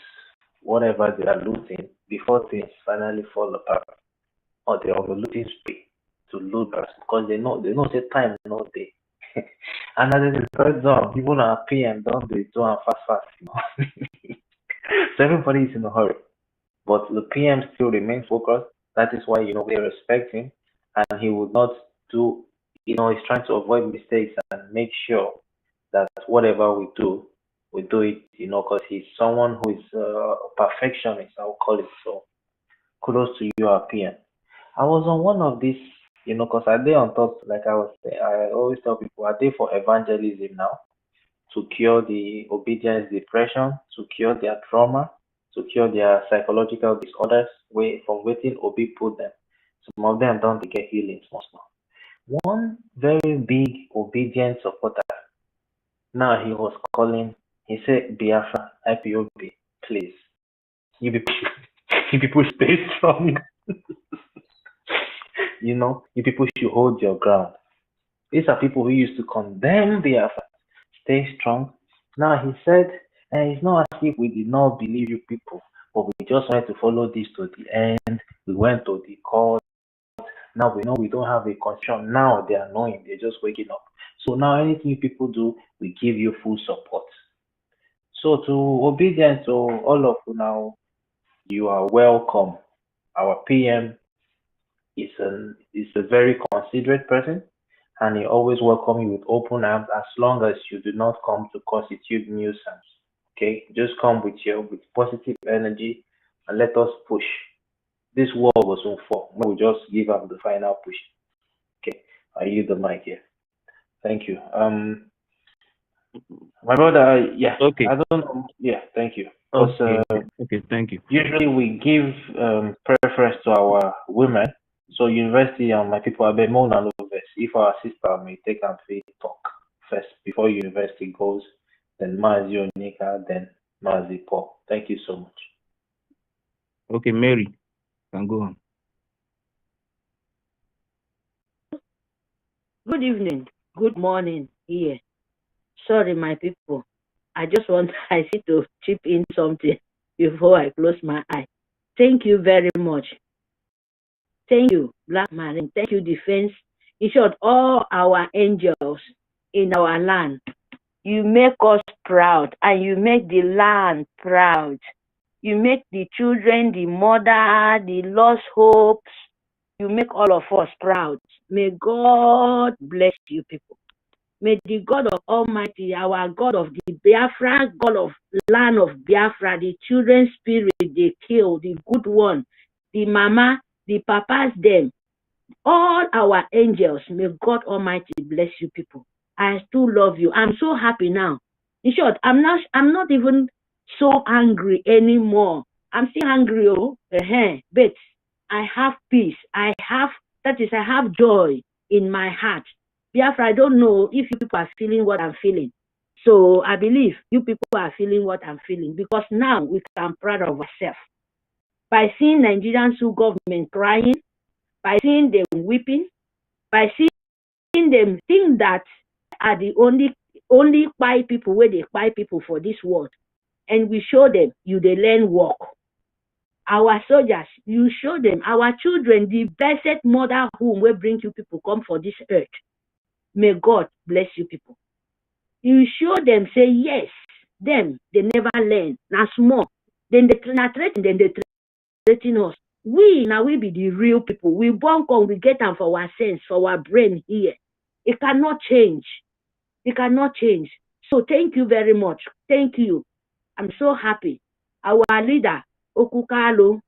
[SPEAKER 2] whatever they are looting before things finally fall apart, or they are looting spree to loot us because they know say time no day. And as it turns out, people are PM don't they do and fast. So everybody is in a hurry. But the PM still remains focused. That is why we respect him, and he would not do. He's trying to avoid mistakes and make sure that whatever we do it, because he's someone who is a perfectionist, I will call it. So kudos to you, our PM. I was on one of these, because I day on top, like I always tell people, I day for evangelism now to cure the obedience depression, to cure their trauma, to cure their psychological disorders from waiting Obi put them. Some of them don't get healing small. One very big obedient supporter. Now he was calling. He said, Biafra, IPOB, please. You people stay strong. You people should hold your ground. These are people who used to condemn Biafra. Stay strong. Now he said, it's not as if we did not believe you people, but we just wanted to follow this to the end. We went to the court. Now we know we don't have a constitution. Now they are knowing. They're just waking up. So now anything you people do, we give you full support. So to obedience to all of you now, you are welcome. Our PM is a very considerate person, and he always welcome you with open arms as long as you do not come to constitute nuisance. Okay, just come with positive energy and let us push. This war was on for. We just give up the final push. Okay, I use the mic here. Thank you. My brother, yeah.
[SPEAKER 4] Okay.
[SPEAKER 2] I don't know. Yeah, thank you.
[SPEAKER 4] Okay, thank you.
[SPEAKER 2] Usually we give preference to our women. So university and my people are more than over. If our sister may take and talk first before university goes, then Mazi Onika, then Mazi Paul. Thank you so much.
[SPEAKER 4] Okay, Mary, can go on.
[SPEAKER 5] Good evening. Good morning here. Sorry, my people. I see to chip in something before I close my eye. Thank you very much. Thank you, Black Marine. Thank you, Defense In short, all our angels in our land. You make us proud and you make the land proud. You make the children, the mother, the lost hopes. You make all of us proud. May God bless you people. May the God of Almighty, our God of the Biafra, God of land of Biafra, the children's spirit they kill, the good one, the mama, the papas, them, all our angels, may God Almighty bless you people. I still love you. I'm so happy now. In short, I'm not even so angry anymore. I'm still angry, but I have peace. I have joy in my heart. Biafra, I don't know if you people are feeling what I'm feeling. So I believe you people are feeling what I'm feeling because now we can proud of ourselves. By seeing Nigerian government crying, by seeing them weeping, by seeing them think that are the only spy people where they spy people for this world. And we show them you they learn work. Our soldiers, you show them, our children, the blessed mother whom will bring you people come for this earth. May God bless you people. You show them, say yes, them, they never learn. Now small. Then they threaten, then they threaten us. We now we be the real people. We born come, we get them for our sense, for our brain here. It cannot change. It cannot change. So thank you very much. Thank you. I'm so happy. Our leader, Okukalo,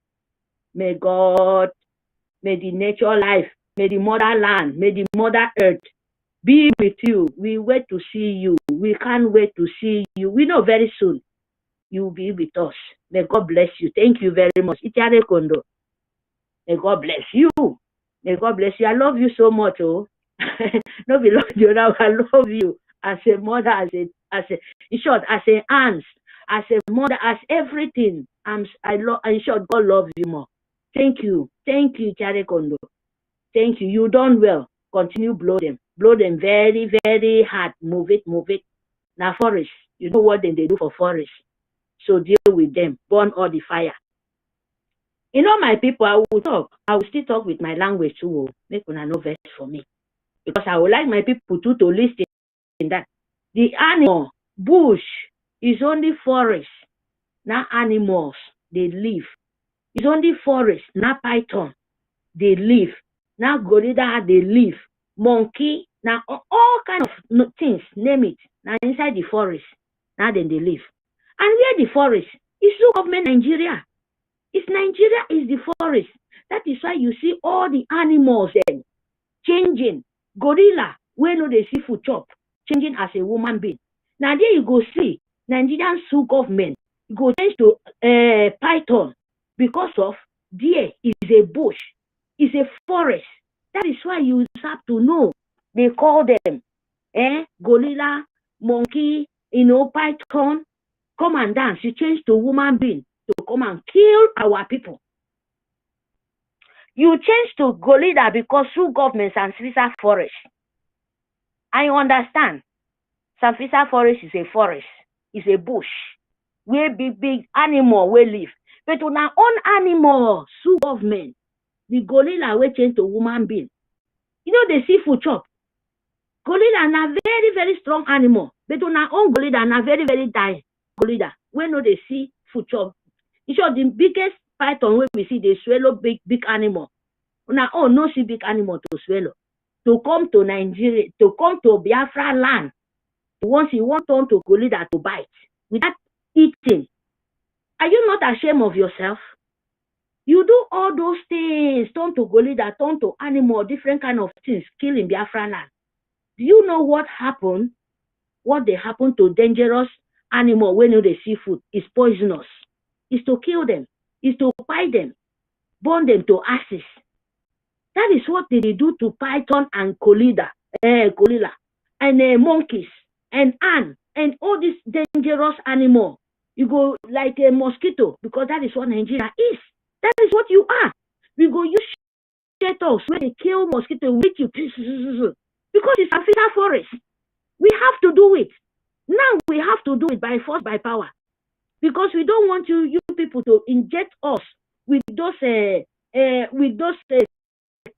[SPEAKER 5] may God, may the nature life, may the motherland, may the mother earth be with you. We wait to see you. We can't wait to see you. We know very soon you'll be with us. May God bless you. Thank you very much. Itiare Kondo. May God bless you. May God bless you. I love you so much, oh. No, we love you now. I love you as a mother, in short, as an aunt, as a mother, as everything. In short, God loves you more. Thank you. Thank you, Chare Kondo. Thank you. You done well. Continue blow them. Blow them very, very hard. Move it. Now forest. You know what they do for forest. So deal with them. Burn all the fire. You know, my people, I will still talk with my language too. Make una no vex for me. Because I would like my people to listen that the animal, bush, is only forest. Now animals, they live. It's only forest, not python, they live. Now gorilla, they live. Monkey, now all kind of things, name it. Now inside the forest, now then they live. And where the forest? It's look of Nigeria. It's Nigeria is the forest. That is why you see all the animals then changing. Gorilla, where no they see food chop, changing as a woman being. Now there you go see Nigerian government go change to python because of there is a bush, is a forest. That is why you have to know. They call them gorilla, monkey, python. Come and dance. You change to woman being to come and kill our people. You change to gorilla because through government Sanfisa forest. I understand. Sanfisa forest is a forest, is a bush where big animal will live. But on our own animal, through government, the gorilla will change to woman being. You know they see food chop. Gorilla are very, very strong animal. But on our own gorilla are very, very dying. Gorilla, when no they see food chop. You sure the biggest python where we see they swallow big animal. Now, no see big animal to swallow. To come to Nigeria, to come to Biafra land, once you want turn to gorilla to bite without eating. Are you not ashamed of yourself? You do all those things, turn to gorilla, turn to animal, different kind of things, killing Biafra land. Do you know what happened? What they happen to dangerous animal when they see food is poisonous. Is to kill them, is to bite them, burn them to ashes. That is what they do to python and gorilla, and monkeys and ants and all these dangerous animals. You go like a mosquito because that is what Nigeria is. That is what you are. We go use shuttles when they kill mosquito with you because it's a forest. We have to do it. Now we have to do it by force, by power. Because we don't want you people to inject us with those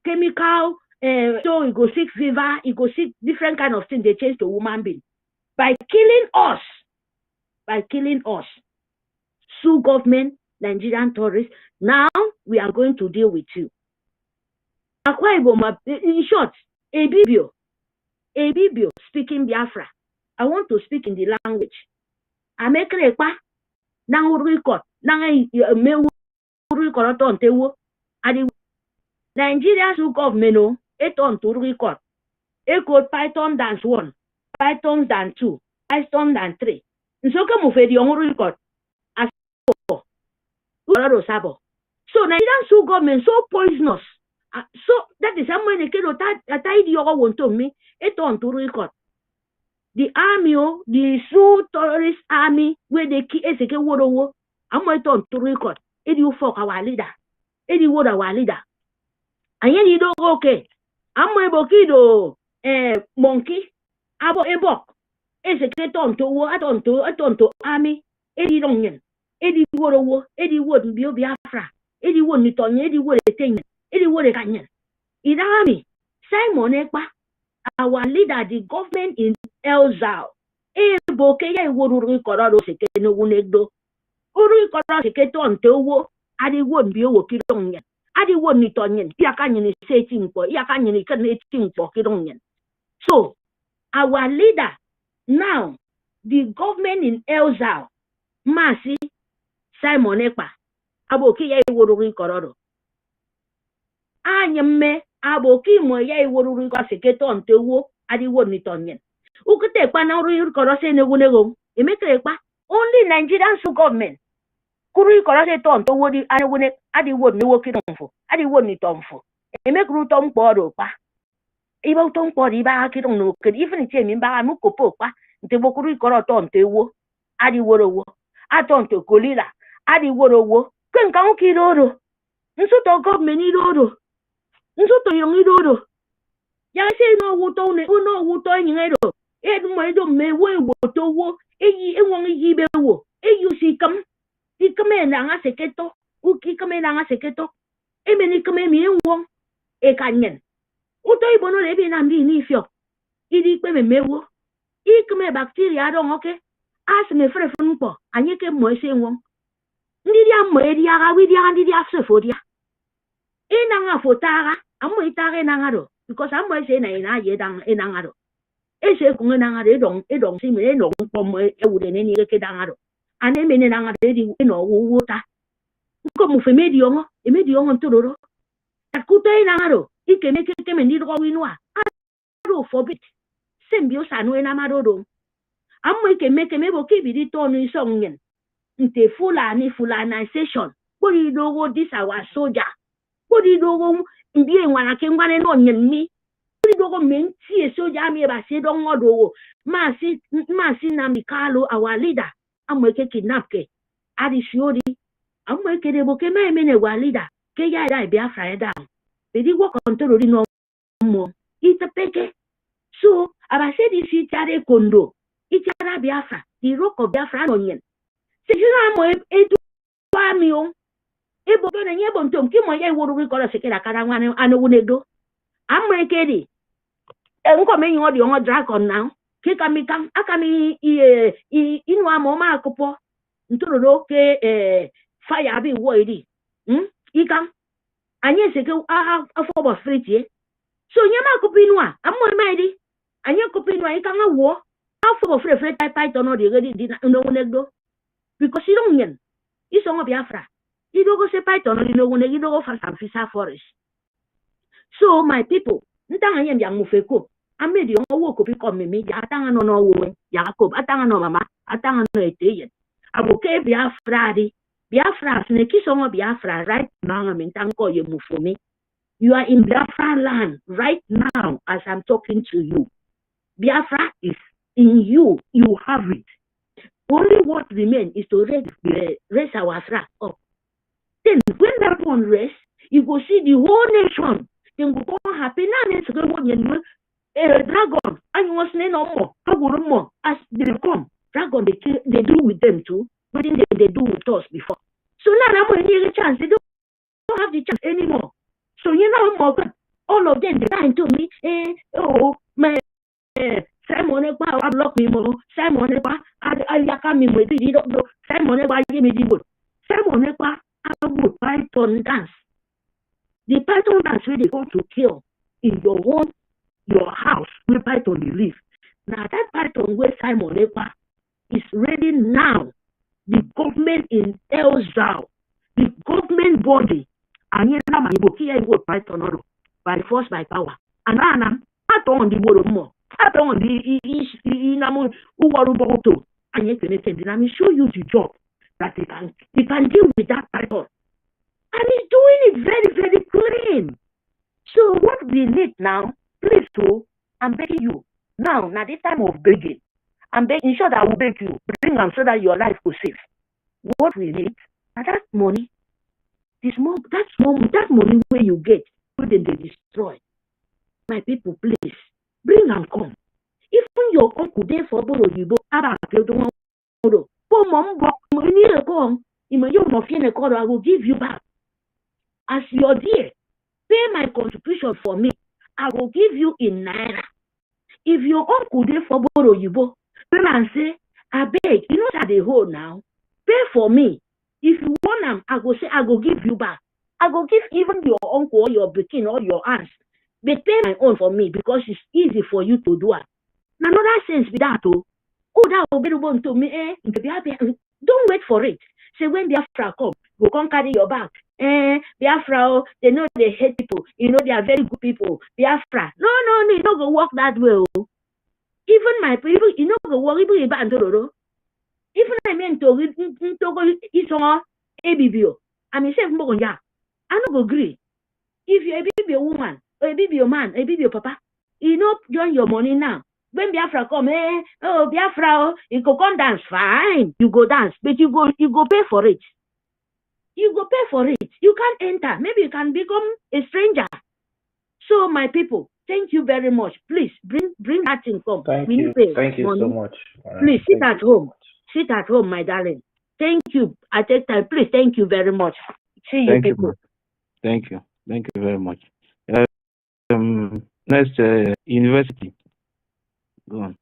[SPEAKER 5] chemical so you go sick fever, you go sick different kind of things. They change to human being by killing us. Sue government, Nigerian tourists. Now we are going to deal with you. In short, Ebibio, speaking Biafra. I want to speak in the language. Amekrepa, nang record, nang me record on tewo. Nigeria Sue government it on to record. Echo Python dance 1, Python dance 2, Python dance 3. Nsoke mufedi on record. So Nigerian Sue government so poisonous. So that is someone they can tidy your want to me. It on to record. The army, the Sue terrorist army, where they keep a second word over. I'm going to record. It you fuck our leader. It you word our leader. And yet you don't okay. I'm my bokido monkey. Abo ebok. A second on to army. Eddie Longan. Eddie word, Eddie wouldn't be Biafra. Eddie wouldn't on Eddie would a thing. Eddie would a canyon. In army, Simon Ekpa, our leader, the government in Elzao. Bokeh would record second unegdo. Record second on Towo. Adi wouldn't be a Wokidonian. Adi wouldn't onion. Yakanyan is saying for Yakanyan can eating for Kidonian. So, our leader, now, the government in Elzao, Masi, Simon Ekpa, Aboki would record. Anyame, Aboki moye would record second on Towo. Adi wouldn't onion. Who could take one record saying a wunego? Only Nigerian government. Kuri korase ton to wodi anewone adi wod me woki donfo adi wod ni tonfo e make ru ton podo pa iba ton podi ba ki don no ke even tie mi ba mu kopo pa nte bokuru ikoro ton to ewo adi worowo aton to kolila adi worowo ken kan ki rodo nso to government ni rodo nso to yon ni rodo ya se no wuto ne no wuto nyero e du mo edo me we woto wo eyi enwon yi bewo eyi si kam ikame na seketo ukikame na seketo emeni kame mi enwo e kanyen uto ibono le bi na ndi ni fio idi pe memewo ikame bacteria don oke as me frefo npo anye ke mo ese enwo ndi dia mo edi aga wi dia ndi dia sefo dia ina nga fotara amo itare na ngado because amo ese na ina ye dan ina ngado ese kunga na ngado edong si me no pom e wude ne ni ke dan ngado ane mene na ngade di no wuta ko mu femedi ongo emedi ongo ntoro akuto ina ngado ikeme keme ndi ro winwa aro forbid sembio sanu ena madodo ammo ikeme bo kibidi tonu isongen nte fulanization bodi dogo this our soldier bodi dogo mbie nwana ke ngwane no nyen mi bodi dogo menti e soldier mi ba se don ngodo masi na mikalo our leader amweke kidnapke adi shiori amweke debo ke mene wa leader ke ya da Biafra down bedi wo control no mo itapeke so abase di si tare kondo itara Biafra di roko Biafra no nyen se jina mo edu amio ebo na nyebo ntom ki mo ya woru ko se kera kara nwane anu wunedo amweke di nko menyi odi on dragon now Kikamikam akami inu amoma akopo ntoro ke fire abi woidi ikam anye seke afo free so nyama akopo inu a ammo maidi anye akopo inu ikam awo afo free python no de di no wonegdo because you don't yen iso ngo Biafra idogo se python no wonegdo idogo fast and fisa forest so my people ntanga yen yang mufeko amedi onwo ko bi come me ya atanga no wo ya ko atanga no mama atanga no eteyen aboke Biafra ne kiso mo Biafra right now me tanko ye mufumi you are in Biafra land right now as I'm talking to you Biafra is in you have it only what remains is to raise our flag up then when that one rests you go see the whole nation then go happy now let's go one dragon, and was no more. As they come, dragon they do with them too, but then they do with us before. So now I'm going to get a chance. They don't have the chance anymore. So you know more. All of them, they lie to me. My Simon Ekpa, I block me more. Simon Ekpa, I yaka me with it. Simon Ekpa, give me the wood. Simon Ekpa, I would python dance. The python dance where they go to kill in your house where python they live. Now that python where Simon Ekpa is ready now. The government in Elzao, the government body, and yet now my book here go python by force by power. And I'm on the word more. I don't the inamu uwaruboto and yet let me show you the job that they can deal with that python. And he's doing it very, very clean. So what we need now, please too, I'm begging you. Now this time of begging. I'm begging sure that I will beg you. Bring them so that your life will save. What we need, and that money, that money where you get, where they destroy. My people, please, bring and come. Even your uncle there for Boro, you go, I will give you back. As you're there, pay my contribution for me. I will give you in Naira. If your uncle there for Boro, you go, then I say, I beg, you know that they hold now. Pay for me. If you want them, I go say, I go give you back. I go give even your uncle or your bikin or your aunts. They pay my own for me because it's easy for you to do it. Now, another sense with that, that will be the one to me, don't wait for it. Say when Biafra come, go come carry your bag. Biafra, they know they hate people. You know they are very good people. Biafra. No, you don't go walk that way. Even my people, you know go work even if even I mean to go isonga ebibio. I mean say I no go agree. If you a baby woman, or a baby man, a baby papa, you know join your money now. When Biafra come, Biafra, you go come dance, fine. You go dance, but you go pay for it. You go pay for it. You can't enter. Maybe you can become a stranger. So my people, thank you very much. Please bring that income.
[SPEAKER 2] Thank you. Thank you so much.
[SPEAKER 5] Please sit at home. Sit at home, my darling. Thank you. I take time. Please, thank you very much. See you people.
[SPEAKER 4] Thank you. Thank you very much. Next, university. Go on.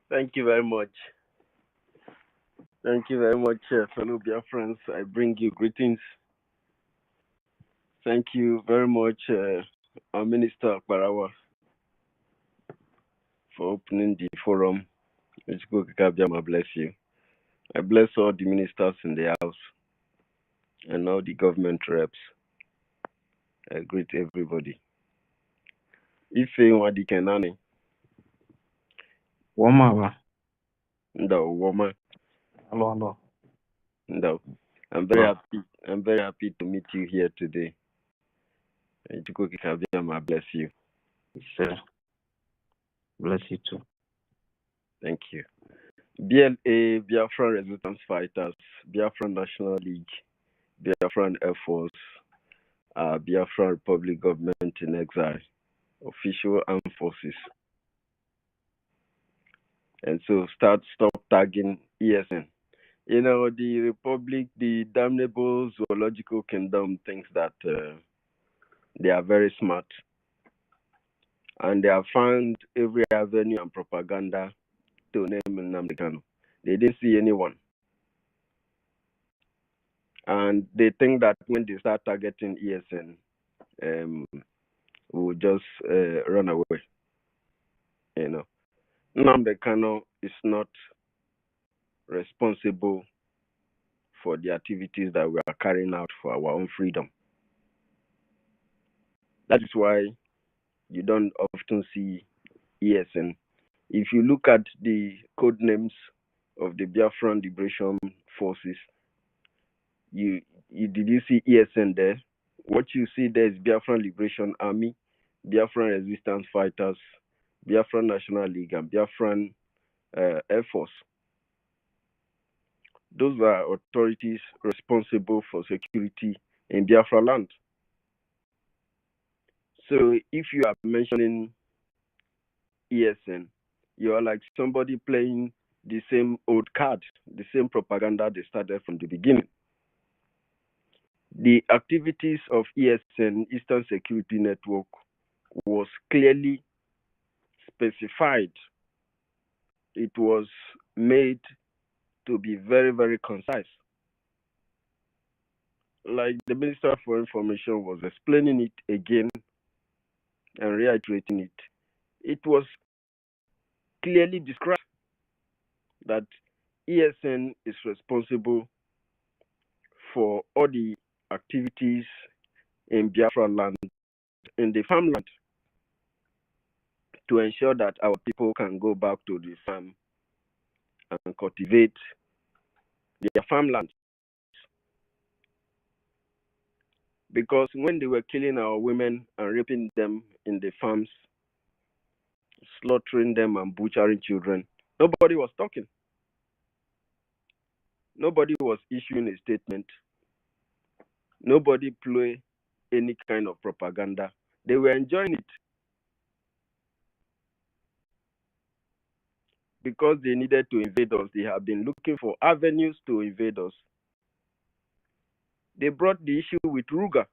[SPEAKER 6] Thank you very much. Thank you very much, fellow Biafrans. I bring you greetings. Thank you very much, our Minister Barawa, for opening the forum. I bless you. I bless all the ministers in the house and all the government reps. I greet everybody. Ife Wadi Kenani.
[SPEAKER 4] Woma.
[SPEAKER 6] No, woman.
[SPEAKER 4] Hello.
[SPEAKER 6] No. I'm very happy. I'm very happy to meet you here today. I bless you.
[SPEAKER 4] Sure. Bless you too.
[SPEAKER 6] Thank you. BLA, Biafran Resistance Fighters, Biafran National League, Biafran Air Force, Biafran Republic Government in Exile, official armed forces. And so stop tagging ESN. You know, the Republic, the damnable zoological kingdom thinks that they are very smart. And they have found every avenue and propaganda to name Nnamdi Kanu. They didn't see anyone. And they think that when they start targeting ESN, will just run away. You know, Nnamdi Kanu is not responsible for the activities that we are carrying out for our own freedom. That is why you don't often see ESN. If you look at the code names of the Biafran Liberation Forces, did you see ESN there? What you see there is Biafran Liberation Army, Biafran Resistance Fighters, Biafran National League, and Biafran Air Force. Those are authorities responsible for security in Biafra land. So if you are mentioning ESN, you are like somebody playing the same old card, the same propaganda they started from the beginning. The activities of ESN, Eastern Security Network, was clearly specified. It was made to be very, very concise. Like the Minister for Information was explaining it again and reiterating it. It was clearly described that ESN is responsible for all the activities in Biafra land, in the farmland, to ensure that our people can go back to the farm and cultivate their farmland. Because when they were killing our women and raping them in the farms, slaughtering them and butchering children, nobody was talking. Nobody was issuing a statement. Nobody played any kind of propaganda. They were enjoying it because they needed to invade us. They have been looking for avenues to invade us. They brought the issue with Ruga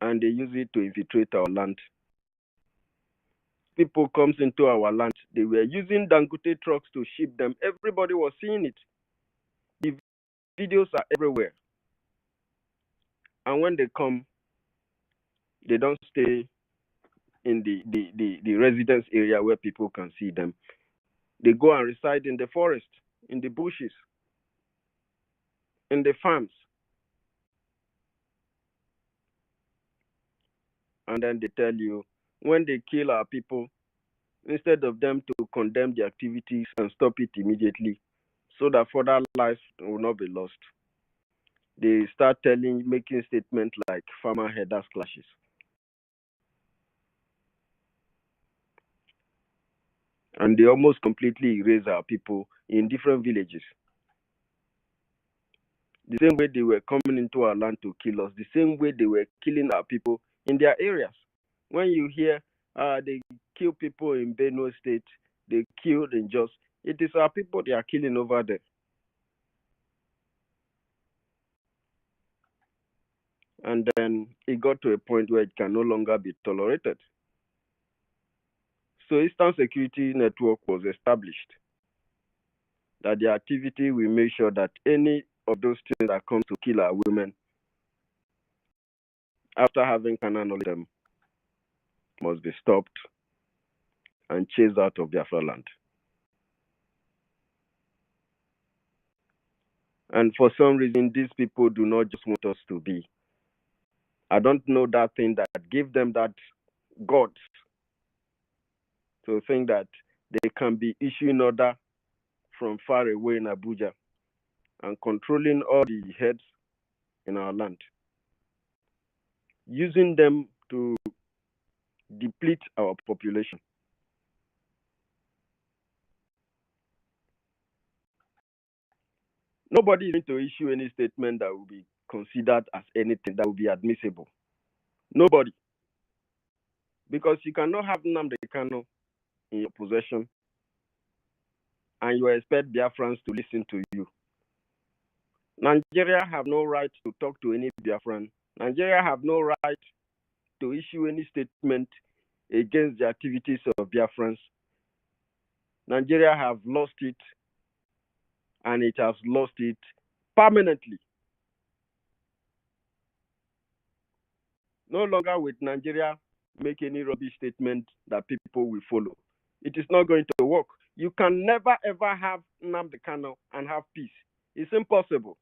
[SPEAKER 6] and they use it to infiltrate our land. People comes into our land. They were using Dangote trucks to ship them. Everybody was seeing it. The videos are everywhere. And when they come, they don't stay in the residence area where people can see them. They go and reside in the forest, in the bushes, in the farms. And then they tell you, when they kill our people, instead of them to condemn the activities and stop it immediately so that further lives will not be lost, they start making statements like farmer herders clashes. And they almost completely erase our people in different villages. The same way they were coming into our land to kill us, the same way they were killing our people in their areas. When you hear they kill people in Benue State, they killed in Jos, it is our people they are killing over there. And then it got to a point where it can no longer be tolerated. So Eastern Security Network was established. That the activity will make sure that any of those things that come to kill our women, after having carnal knowledge of them, must be stopped and chased out of Biafra land. And for some reason, these people do not just want us to be. I don't know that thing that gave them that guts to think that they can be issuing order from far away in Abuja and controlling all the heads in our land, using them to deplete our population. Nobody is going to issue any statement that will be considered as anything that will be admissible. Nobody. Because you cannot have Nnamdi Kanu in your possession and you expect Biafrans to listen to you. Nigeria have no right to talk to any Biafran. Nigeria have no right to issue any statement against the activities of Biafrans. Nigeria have lost it, and it has lost it permanently. No longer will Nigeria make any rubbish statement that people will follow. It is not going to work. You can never ever have Nnamdi Kanu and have peace. It's impossible.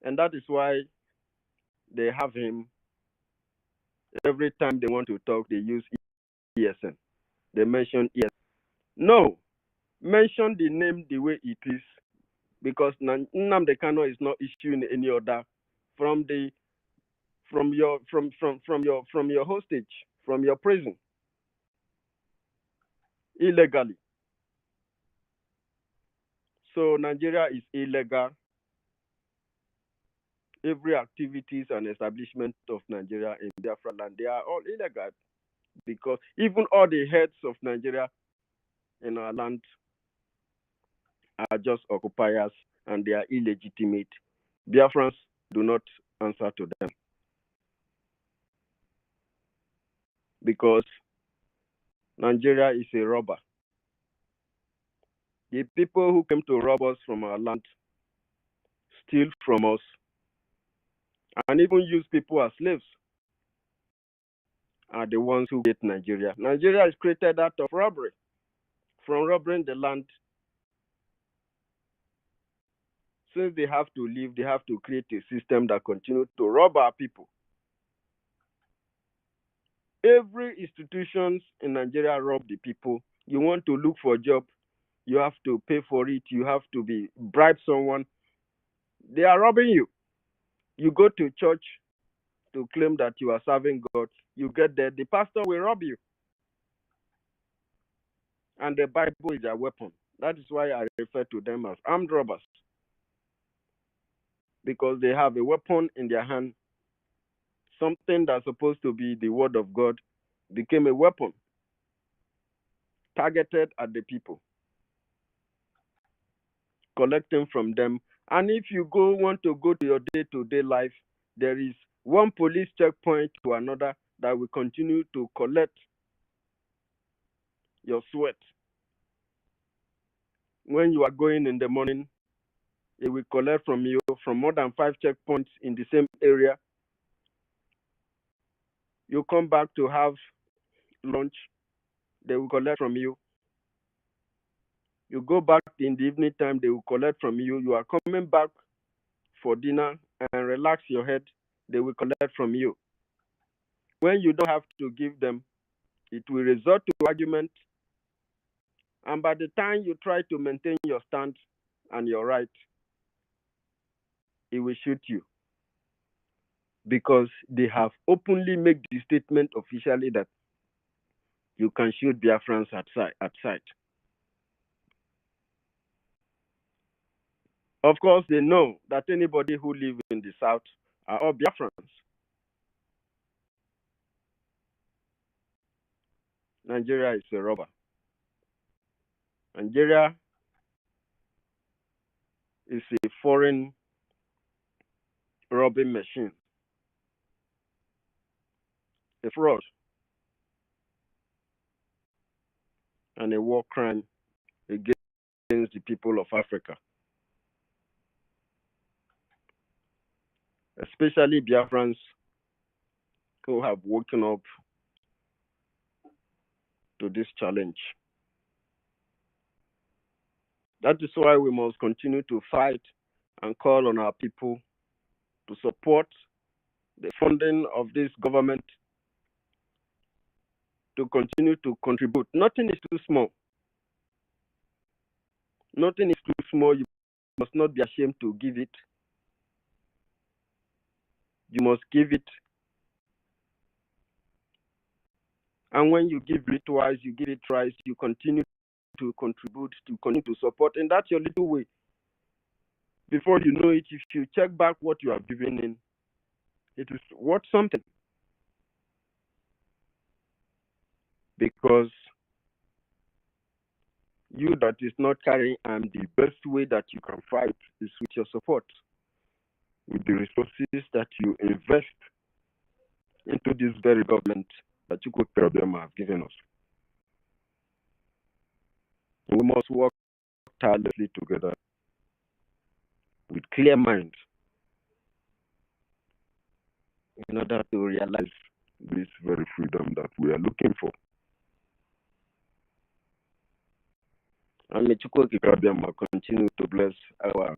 [SPEAKER 6] And that is why they have him. Every time they want to talk, they use ESN. They mention ESN. No, mention the name the way it is, because Nnamdi Kanu is not issuing any order from your hostage, from your prison, illegally. So Nigeria is illegal. Every activities and establishment of Nigeria in Biafra land, they are all illegal, because even all the heads of Nigeria in our land are just occupiers and they are illegitimate. Biafrans do not answer to them because Nigeria is a robber. The people who came to rob us from our land, steal from us, and even use people as slaves are the ones who hate Nigeria. Nigeria is created out of robbery. From robbing the land, since they have to live, they have to create a system that continues to rob our people. Every institutions in Nigeria rob the people. You want to look for a job, you have to pay for it. You have to bribe someone. They are robbing you. You go to church to claim that you are serving God. You get there, the pastor will rob you. And the Bible is a weapon. That is why I refer to them as armed robbers. Because they have a weapon in their hand. Something that's supposed to be the word of God became a weapon targeted at the people, collecting from them. And if you want to go to your day-to-day life, there is one police checkpoint to another that will continue to collect your sweat. When you are going in the morning, it will collect from you from more than 5 checkpoints in the same area. You come back to have lunch, they will collect from you. You go back in the evening time, they will collect from you. You are coming back for dinner and relax your head, they will collect from you. When you don't have to give them, it will result to argument. And by the time you try to maintain your stand and your right, it will shoot you. Because they have openly made the statement officially that you can shoot Biafrans at sight. Of course, they know that anybody who lives in the south are all Biafrans. Nigeria is a robber. Nigeria is a foreign robbing machine, a fraud, and a war crime against the people of Africa, especially Biafrans who have woken up to this challenge. That is why we must continue to fight and call on our people to support the funding of this government, to continue to contribute. Nothing is too small. Nothing is too small. You must not be ashamed to give it. You must give it. And when you give it twice, you give it thrice, you continue to contribute, to continue to support. And that's your little way. Before you know it, if you check back what you have given in, it is worth something. Because you that is not carrying arms, the best way that you can fight is with your support, with the resources that you invest into this very government that you could problem have given us. We must work tirelessly together with clear minds in order to realize this very freedom that we are looking for. And may Chukwuka Kabiama continue to bless our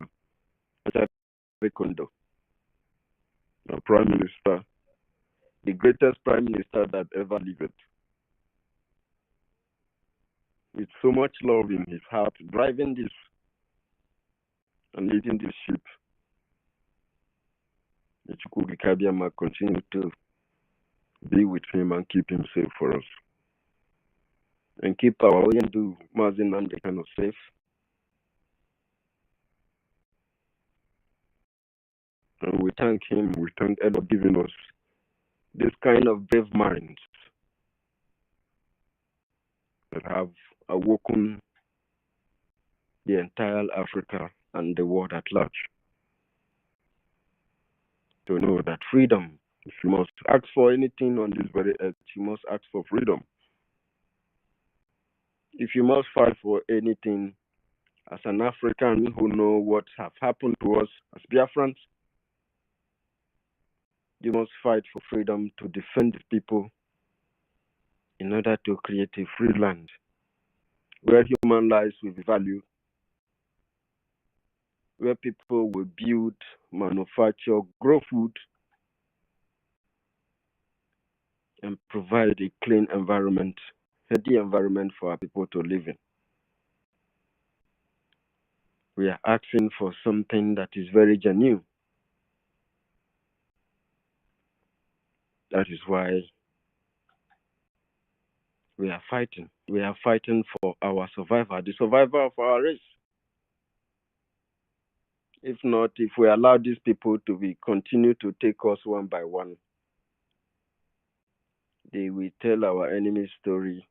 [SPEAKER 6] Kondo, our Prime Minister, the greatest Prime Minister that ever lived. With so much love in his heart, driving this and leading this ship. May Chukwuka Kabiama continue to be with him and keep him safe for us. And keep our Oyendu Mazin and the kind of safe. And we thank him, we thank God for giving us this kind of brave minds that have awoken the entire Africa and the world at large to know that freedom, if you must ask for anything on this very earth, you must ask for freedom. If you must fight for anything as an African who know what have happened to us as Biafrans, you must fight for freedom to defend the people in order to create a free land where human lives will be valued, where people will build, manufacture, grow food, and provide a clean environment, healthy environment for our people to live in. We are asking for something that is very genuine. That is why we are fighting. We are fighting for our survival, the survival of our race. If not, if we allow these people to continue to take us one by one, they will tell our enemy's story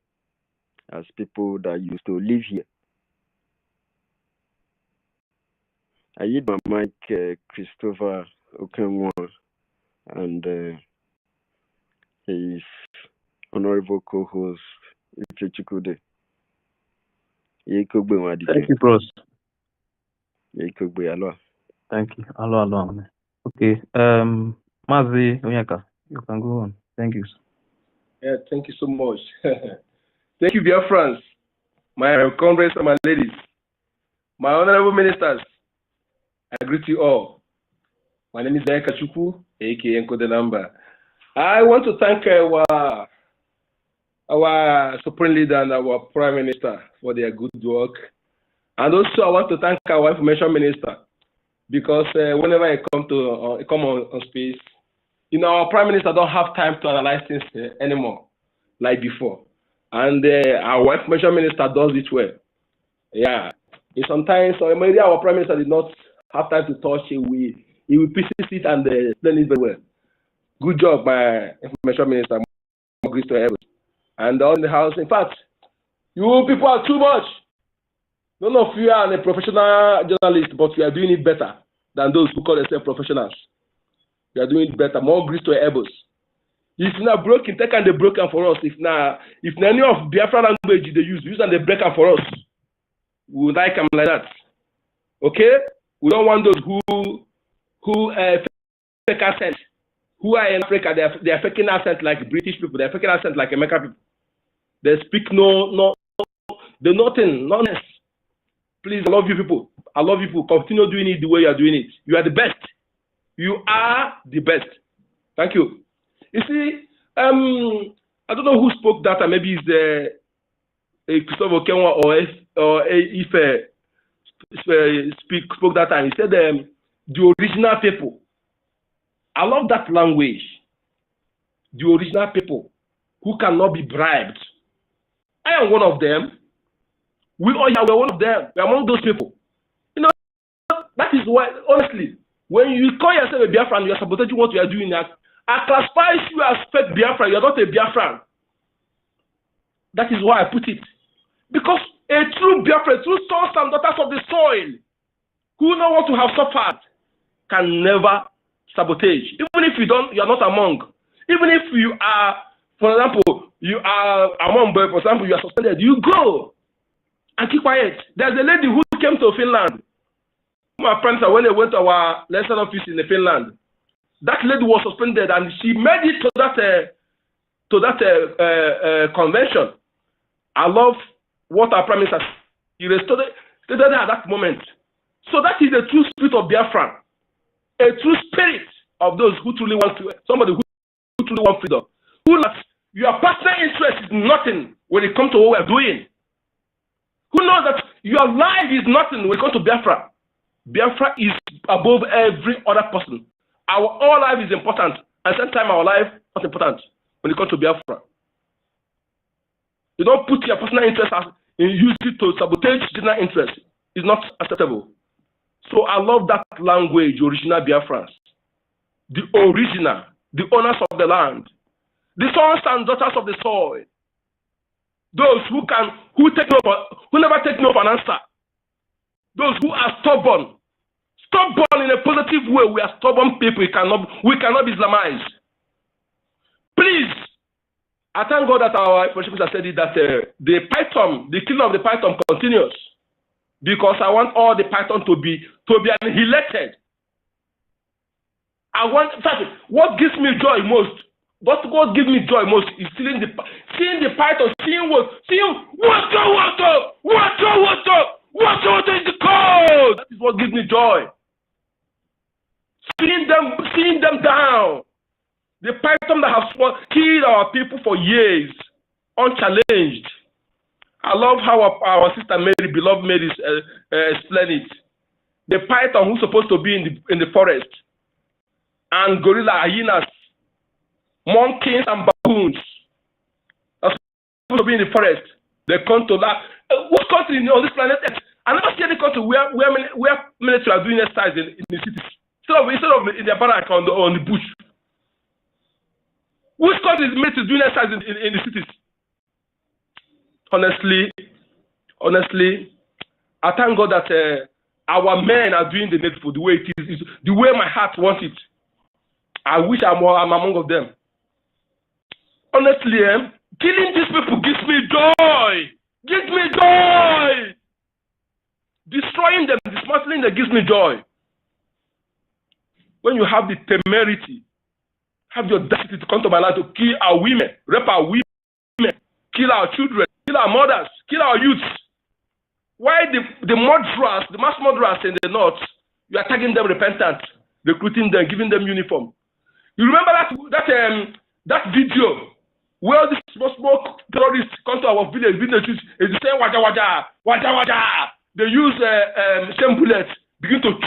[SPEAKER 6] as people that used to live here. I yield my mic, Christopher Okenwa, and his honorable co-host, Ifechikude.
[SPEAKER 4] Thank you, bros.
[SPEAKER 6] Alo.
[SPEAKER 4] Thank you. Hello. Okay. Mazi Onyeka, you can go on. Thank you.
[SPEAKER 3] Yeah, thank you so much. Thank you, dear friends, my comrades and my ladies, my honorable ministers. I greet you all. My name is Eka Chukwu, aka Nkodelamba. I want to thank our supreme leader and our prime minister for their good work. And also I want to thank our information minister, because whenever I come on space, you know, our prime minister don't have time to analyze things anymore like before. And our information minister does it well. Yeah. Sometimes maybe our prime minister did not have time to touch it. He will piece it and explain it very well. Good job, my information minister. And on the house, in fact, you people are too much. None of you are a professional journalist, but you are doing it better than those who call themselves professionals. You are doing it better. More grease to your elbows. If not broken, take and they broken for us. If any of Biafra language they use and they break for us, we would like them like that. Okay? We don't want those who fake accent. Who are in Africa? They are faking accent like British people. They are faking accent like American people. They speak they're nonsense. Please, I love you people. I love you people. Continue doing it the way you are doing it. You are the best. You are the best. Thank you. You see, I don't know who spoke that, and maybe it's Christopher Okenwa or if spoke that time. He said the original people. I love that language. The original people who cannot be bribed. I am one of them. We all are one of them. We are among those people. You know, that is why, honestly, when you call yourself a Biafran, you are sabotaging what you are doing. I classify you as fake Biafran. You are not a Biafran. That is why I put it. Because a true Biafran, true sons and daughters of the soil, who know what to have suffered, can never sabotage. Even if you are not among. Even if you are, for example, you are among, but for example, you are suspended, you go and keep quiet. There's a lady who came to Finland. My friends, when they went to our lesson office in Finland, that lady was suspended, and she made it to that convention. I love what our prime minister stated at that moment. So that is the true spirit of Biafra, a true spirit of those who truly want somebody who truly want freedom. Who knows your personal interest is nothing when it comes to what we're doing. Who knows that your life is nothing when it comes to Biafra. Biafra is above every other person. Our whole life is important, and sometimes our life is not important when it comes to Biafra. You don't put your personal interest and use it to sabotage general interest. It's not acceptable. So I love that language, original Biafrans. The original, the owners of the land, the sons and daughters of the soil. Those who never take no for an answer. Those who are stubborn. Stubborn in a positive way. We are stubborn people. We cannot be Islamized. Please, I thank God that our politicians have said it, that the killing of the python continues, because I want all the python to be annihilated. What gives me joy most? What gives me joy most is seeing the python, seeing water in the cold. That is what gives me joy. Seeing them down. The python that has killed our people for years, unchallenged. I love how our sister Mary, beloved Mary, explained it. The python who's supposed to be in the forest, and gorilla, hyenas, monkeys, and baboons are supposed to be in the forest. They come to that. What country on this planet Earth? I never see any country where military are doing exercise in the cities. Instead of in their barrack on the bush. Which country is made to do exercise in the cities? Honestly, I thank God that our men are doing the needful the way it is, the way my heart wants it. I wish I'm among of them. Honestly, killing these people gives me joy. Gives me joy. Destroying them, dismantling them gives me joy. When you have the temerity, have the audacity to come to my life to kill our women, rape our women, kill our children, kill our mothers, kill our youths. Why the mass murderers in the north, you are tagging them repentant, recruiting them, giving them uniform. You remember that video where this smoke terrorists come to our village is saying waja waja, waja waja. They use same bullets, begin to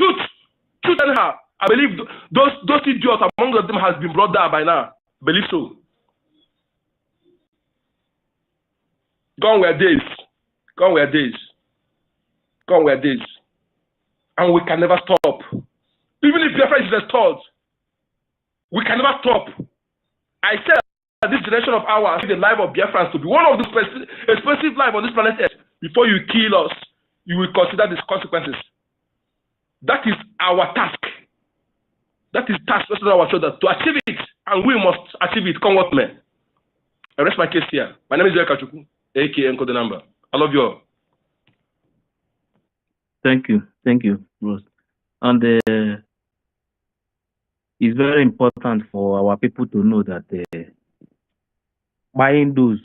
[SPEAKER 3] shoot anyhow. I believe those idiots among them has been brought down by now. I believe so. Gone were days. Gone were days. Gone were days. And we can never stop. Even if Biafra is restored, we can never stop. I said that this generation of ours, the life of Biafrans to be one of the expensive life on this planet Earth. Before you kill us, you will consider these consequences. That is our task. That is task on our shoulders to achieve it, and we must achieve it. Come what may. I rest my case here. My name is Joel Kachuku, aka Encode the Number. I love you all.
[SPEAKER 4] Thank you, Rose. And it's very important for our people to know that buying those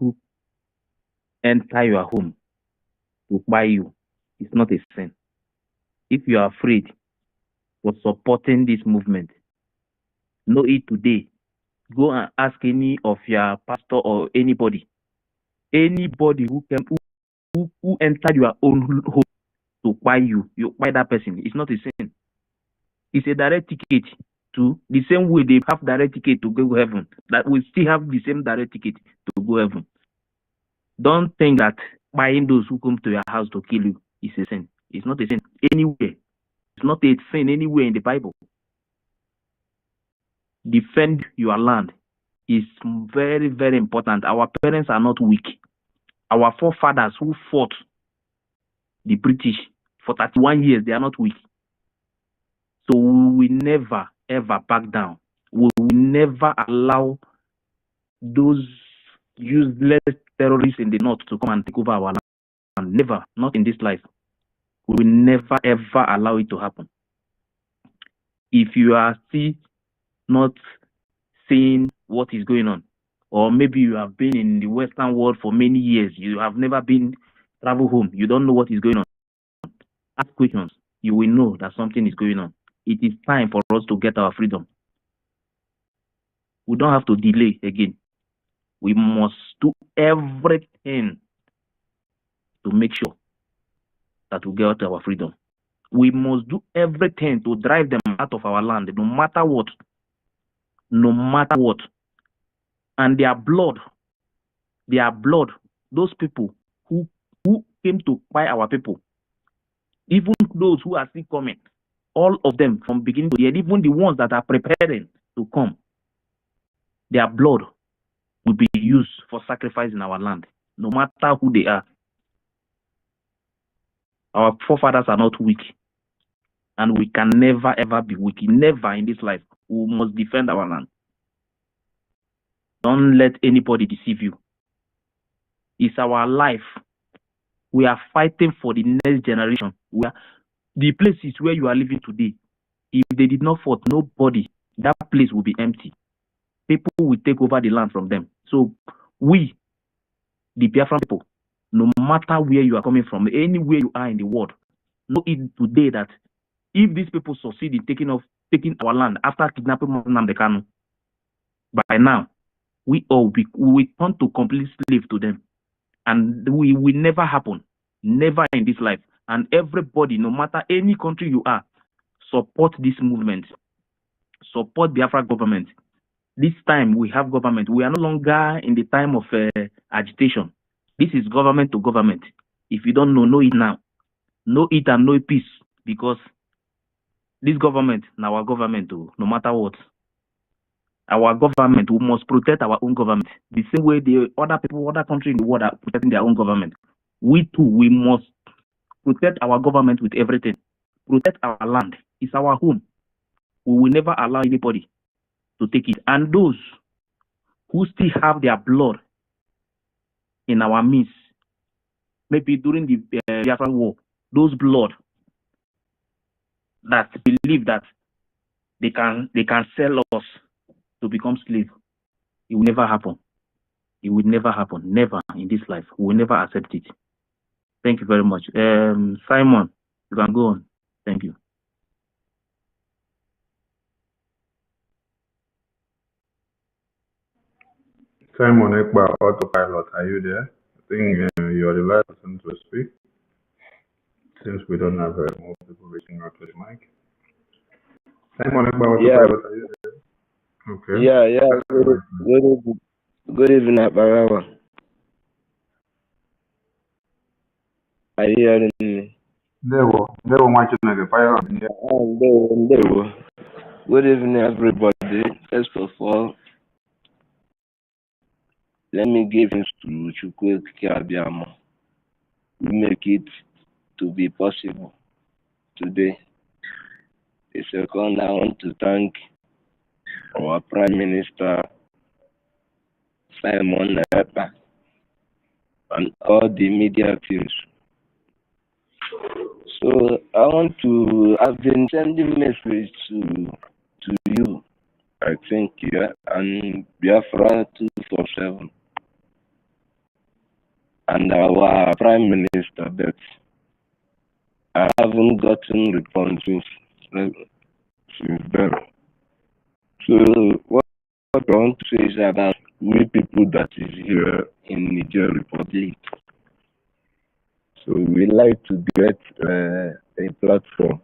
[SPEAKER 4] who enter your home to buy you is not a sin. If you are afraid for supporting this movement, know it today. Go and ask any of your pastor or anybody who entered your own home to buy you buy that person. It's not a sin. It's a direct ticket to the same way they have direct ticket to go to heaven. That we still have the same direct ticket to go to heaven. Don't think that buying those who come to your house to kill you is a sin. It's not a sin anywhere. It's not a sin anywhere in the Bible. Defend your land is very, very important. Our parents are not weak. Our forefathers who fought the British for 31 years, they are not weak. So we will never, ever back down. We will never allow those useless terrorists in the north to come and take over our land. Never, not in this life. We will never, ever allow it to happen. If you are still not seeing what is going on, or maybe you have been in the Western world for many years, you have never been travel home, you don't know what is going on, ask questions, you will know that something is going on. It is time for us to get our freedom. We don't have to delay again. We must do everything to make sure that we get our freedom. We must do everything to drive them out of our land, no matter what. No matter what. And their blood, those people who came to buy our people, even those who are still coming, all of them from beginning to the end, even the ones that are preparing to come, their blood will be used for sacrifice in our land, no matter who they are. Our forefathers are not weak, and we can never ever be weak. Never in this life. We must defend our land. Don't let anybody deceive you. It's our life. We are fighting for the next generation. The places where you are living today, if they did not fight, nobody, that place will be empty. People will take over the land from them. So we, the Biafran people, no matter where you are coming from, anywhere you are in the world, know it today that if these people succeed in taking our land after kidnapping Nnamdi Kanu, by now, we all will turn to complete slave to them. And we will never happen. Never in this life. And everybody, no matter any country you are, support this movement. Support Biafra government. This time we have government. We are no longer in the time of agitation. This is government to government. If you don't know it now. Know it and know peace. Because this government, now our government, no matter what. Our government, we must protect our own government. The same way the other people, other countries in the world are protecting their own government. We too, we must protect our government with everything. Protect our land. It's our home. We will never allow anybody to take it. And those who still have their blood in our midst, maybe during the Biafran war, those blood that believe that they can sell us to become slaves, it will never happen. It will never happen. Never in this life. We will never accept it. Thank you very much. Simon, you can go on. Thank you.
[SPEAKER 1] Simon Ekba, autopilot, are you there? I think you're the last person to speak, since we don't have more people reaching out to the mic. Simon Ekba, autopilot, are you there? Okay.
[SPEAKER 6] Yeah. Good evening, Barawa. Are you hearing me?
[SPEAKER 1] They were watching the fire on here.
[SPEAKER 6] Good evening, everybody. First of all, let me give thanks to Chukwu Kiabiamo. We make it to be possible today. The second, I want to thank our Prime Minister, Simon Ekpa, and all the media teams. So I've been sending messages to you, I think, and Biafra 247, and our Prime Minister, but I haven't gotten responses since then. So what I want to say is about we people that is here in Niger Republic. So we like to get a platform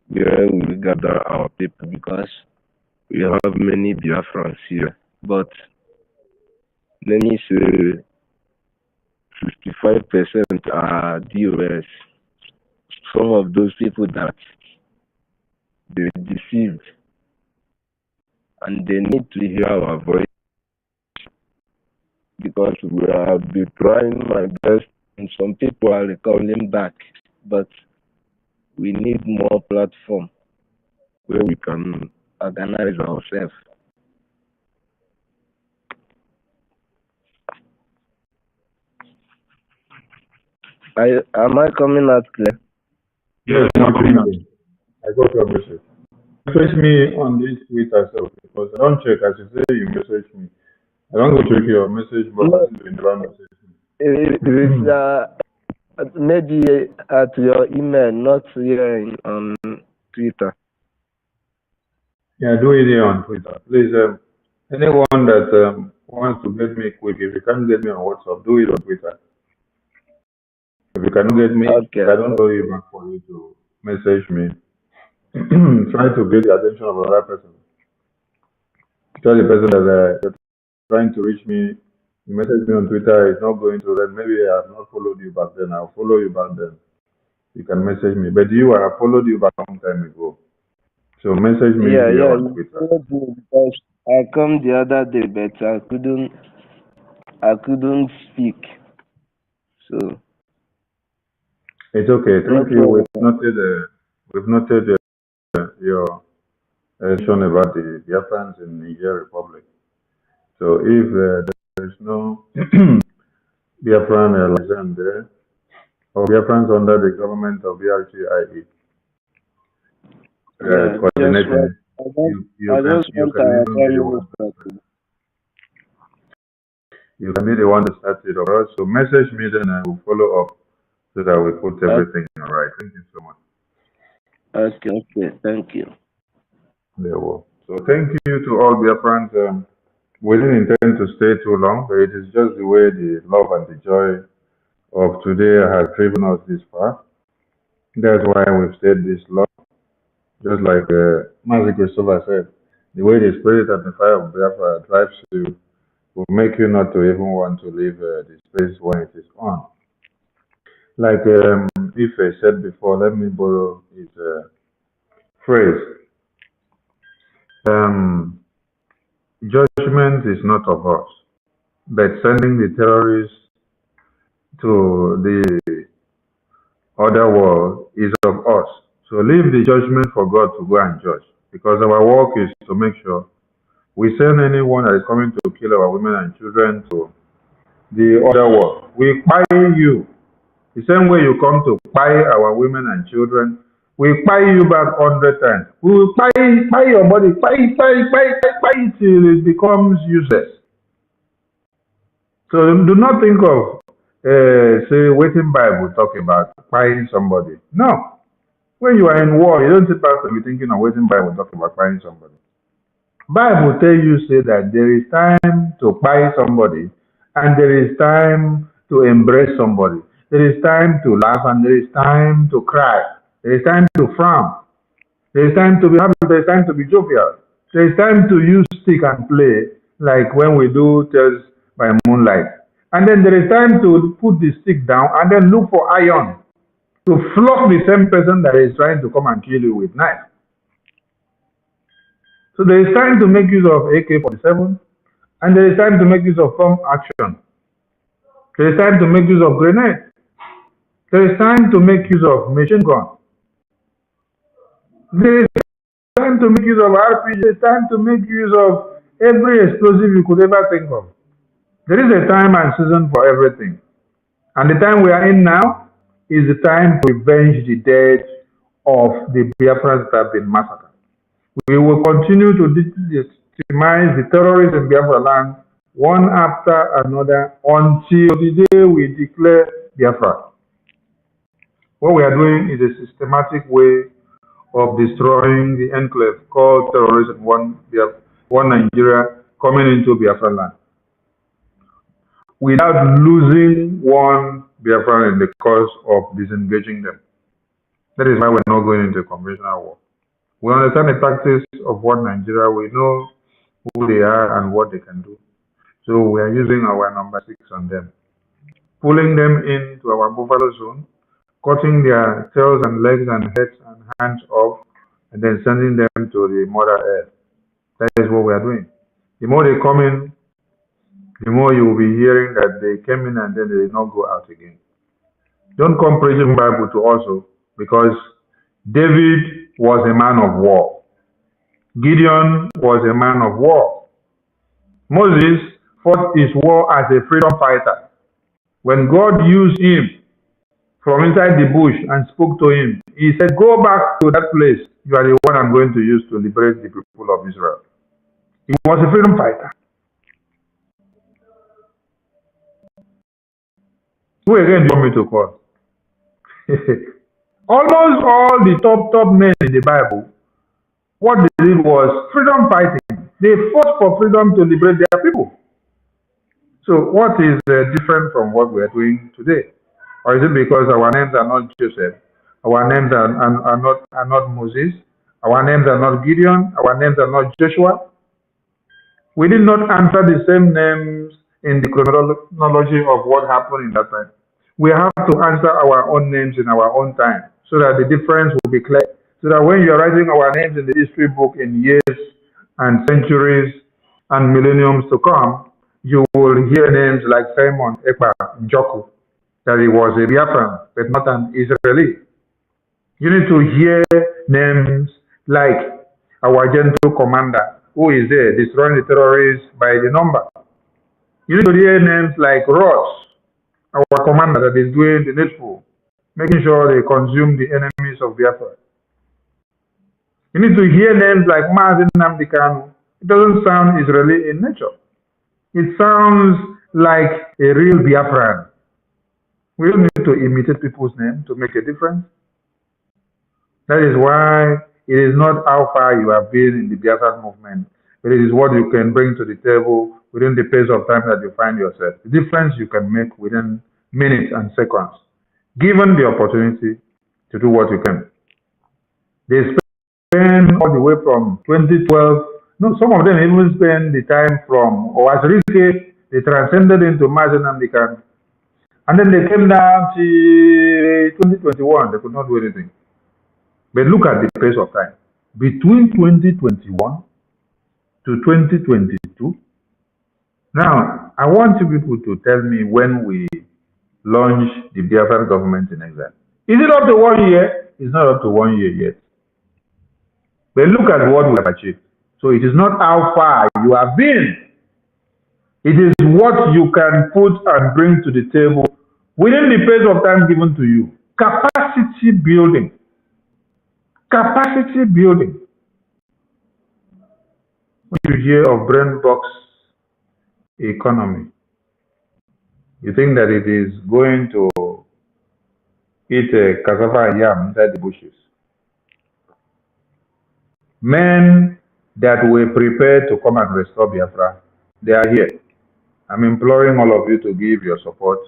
[SPEAKER 6] where we gather our people, because we have many Biafrans here. But let me say 65% are DOS. Some of those people that they deceived, and they need to hear our voice, because we have been trying my best, and some people are calling back, but we need more platform where we can organize ourselves. Am I coming out clear?
[SPEAKER 1] Yes, I'm coming out. I got your message. Message me on this Twitter self, because I don't check. As you say, you message me. I don't go check your message, but I think you never message me.
[SPEAKER 6] It's maybe at your email, not here on Twitter.
[SPEAKER 1] Yeah, do it here on Twitter. Please, anyone that wants to get me quick, if you can't get me on WhatsApp, do it on Twitter. If you cannot get me,
[SPEAKER 6] Okay.
[SPEAKER 1] I don't call you back for you to message me. Try to get the attention of another person. Tell the person that you're trying to reach me, you message me on Twitter, it's not going to, then maybe I have not followed you back then. I'll follow you back then. You can message me. But I have followed you back a long time ago. So message me here on Twitter.
[SPEAKER 6] Because I come the other day, but I couldn't speak. So
[SPEAKER 1] It's okay.
[SPEAKER 6] No
[SPEAKER 1] Thank you.
[SPEAKER 6] problem.
[SPEAKER 1] We've noted your question about the Biafrans in Niger Republic. So if there is no Biafran liaison there, or Biafrans under the government of BRCIE
[SPEAKER 6] Yeah, just right.
[SPEAKER 1] coordinating,
[SPEAKER 6] I just
[SPEAKER 1] you
[SPEAKER 6] want
[SPEAKER 1] can
[SPEAKER 6] our
[SPEAKER 1] even be
[SPEAKER 6] prime
[SPEAKER 1] the one.
[SPEAKER 6] minister to.
[SPEAKER 1] You can be the one to start it off. So message me, then I will follow up so that we put everything right. Thank you so much.
[SPEAKER 6] Okay, thank you.
[SPEAKER 1] There will. So thank you to all Biafrans. We didn't intend to stay too long, but it is just the way the love and the joy of today has driven us this far. That's why we've stayed this long. Just like Mazi Christopher said, the way the spirit and the fire of Biafra drives you will make you not to even want to leave the space when it is on. Like Ife said before, let me borrow his phrase. Um, Judgment is not of us, but sending the terrorists to the other world is of us. So leave the judgment for God to go and judge, because our work is to make sure we send anyone that is coming to kill our women and children to the other world. We buy you. The same way you come to buy our women and children, we buy you back 100 times. We will buy your body, buy it till it becomes useless. So do not think of, say, waiting Bible talk about buying somebody. No. When you are in war, you don't sit back to be thinking of waiting Bible talk about buying somebody. Bible tell you say that there is time to buy somebody and there is time to embrace somebody. There is time to laugh and there is time to cry. There is time to frown. There is time to be happy. There is time to be jovial. There is time to use stick and play like when we do Tales by Moonlight. And then there is time to put the stick down and then look for iron to flog the same person that is trying to come and kill you with knife. So there is time to make use of AK-47 and there is time to make use of pump action. There is time to make use of grenade. There is time to make use of machine gun. There is time to make use of RPG. There is time to make use of every explosive you could ever think of. There is a time and season for everything. And the time we are in now is the time to revenge the dead of the Biafrans that have been massacred. We will continue to demise the terrorists in Biafra land one after another until the day we declare Biafra. What we are doing is a systematic way of destroying the enclave called terrorism, one Nigeria coming into Biafra land, without losing one Biafran in the course of disengaging them. That is why we're not going into conventional war. We understand the tactics of one Nigeria. We know who they are and what they can do. So we are using our number 6 on them, pulling them into our buffalo zone, cutting their tails and legs and heads and hands off, and then sending them to the Mother Earth. That is what we are doing. The more they come in, the more you will be hearing that they came in and then they did not go out again. Don't come preaching Bible to also, because David was a man of war. Gideon was a man of war. Moses fought his war as a freedom fighter. When God used him from inside the bush and spoke to him, he said, go back to that place. You are the one I'm going to use to liberate the people of Israel. He was a freedom fighter. Who again do you want me to call? Almost all the top men in the Bible, what they did was freedom fighting. They fought for freedom to liberate their people. So what is different from what we are doing today? Or is it because our names are not Joseph? Our names are not Moses? Our names are not Gideon? Our names are not Joshua? We did not answer the same names in the chronology of what happened in that time. We have to answer our own names in our own time so that the difference will be clear. So that when you are writing our names in the history book in years and centuries and millenniums to come, you will hear names like Simon, Ekpa, Njoku. that he was a Biafran, but not an Israeli. You need to hear names like our gentle commander, who is there destroying the terrorists by the number. You need to hear names like Ross, our commander that is doing the needful, making sure they consume the enemies of Biafra. You need to hear names like Mazen Namdekanu. It doesn't sound Israeli in nature. It sounds like a real Biafran. We don't need to imitate people's names to make a difference. That is why it is not how far you have been in the Biafran movement, but it is what you can bring to the table within the pace of time that you find yourself. The difference you can make within minutes and seconds, given the opportunity to do what you can. They spend all the way from 2012. No, some of them even spend the time from Oasrike. They transcended into Mazen Amdekan. And then they came down to 2021. They could not do anything. But look at the pace of time. Between 2021 to 2022. Now, I want you people to tell me when we launched the Biafran government in exile. Is it up to 1 year? It's not up to 1 year yet. But look at what we have achieved. So it is not how far you have been. It is what you can put and bring to the table within the pace of time given to you. Capacity building. Capacity building. When you hear of brain box economy, you think that it is going to eat a cassava and yam inside the bushes. Men that were prepared to come and restore Biafra, they are here. I'm imploring all of you to give your support,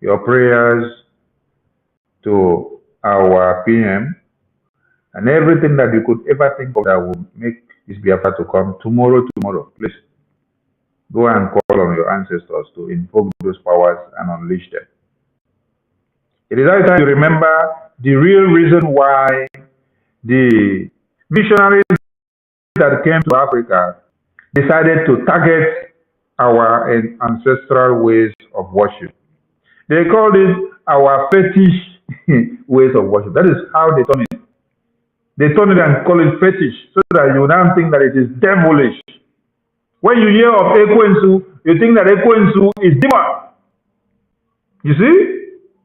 [SPEAKER 1] your prayers to our PM, and everything that you could ever think of that will make this Biafra to come tomorrow. Please go and call on your ancestors to invoke those powers and unleash them. It is high time you remember the real reason why the missionaries that came to Africa decided to target our ancestral ways of worship. They called it our fetish ways of worship. That is how they turn it. They turn it and call it fetish, so that you now think that it is devilish. When you hear of Ekwensu, you think that Ekwensu is demon. You see?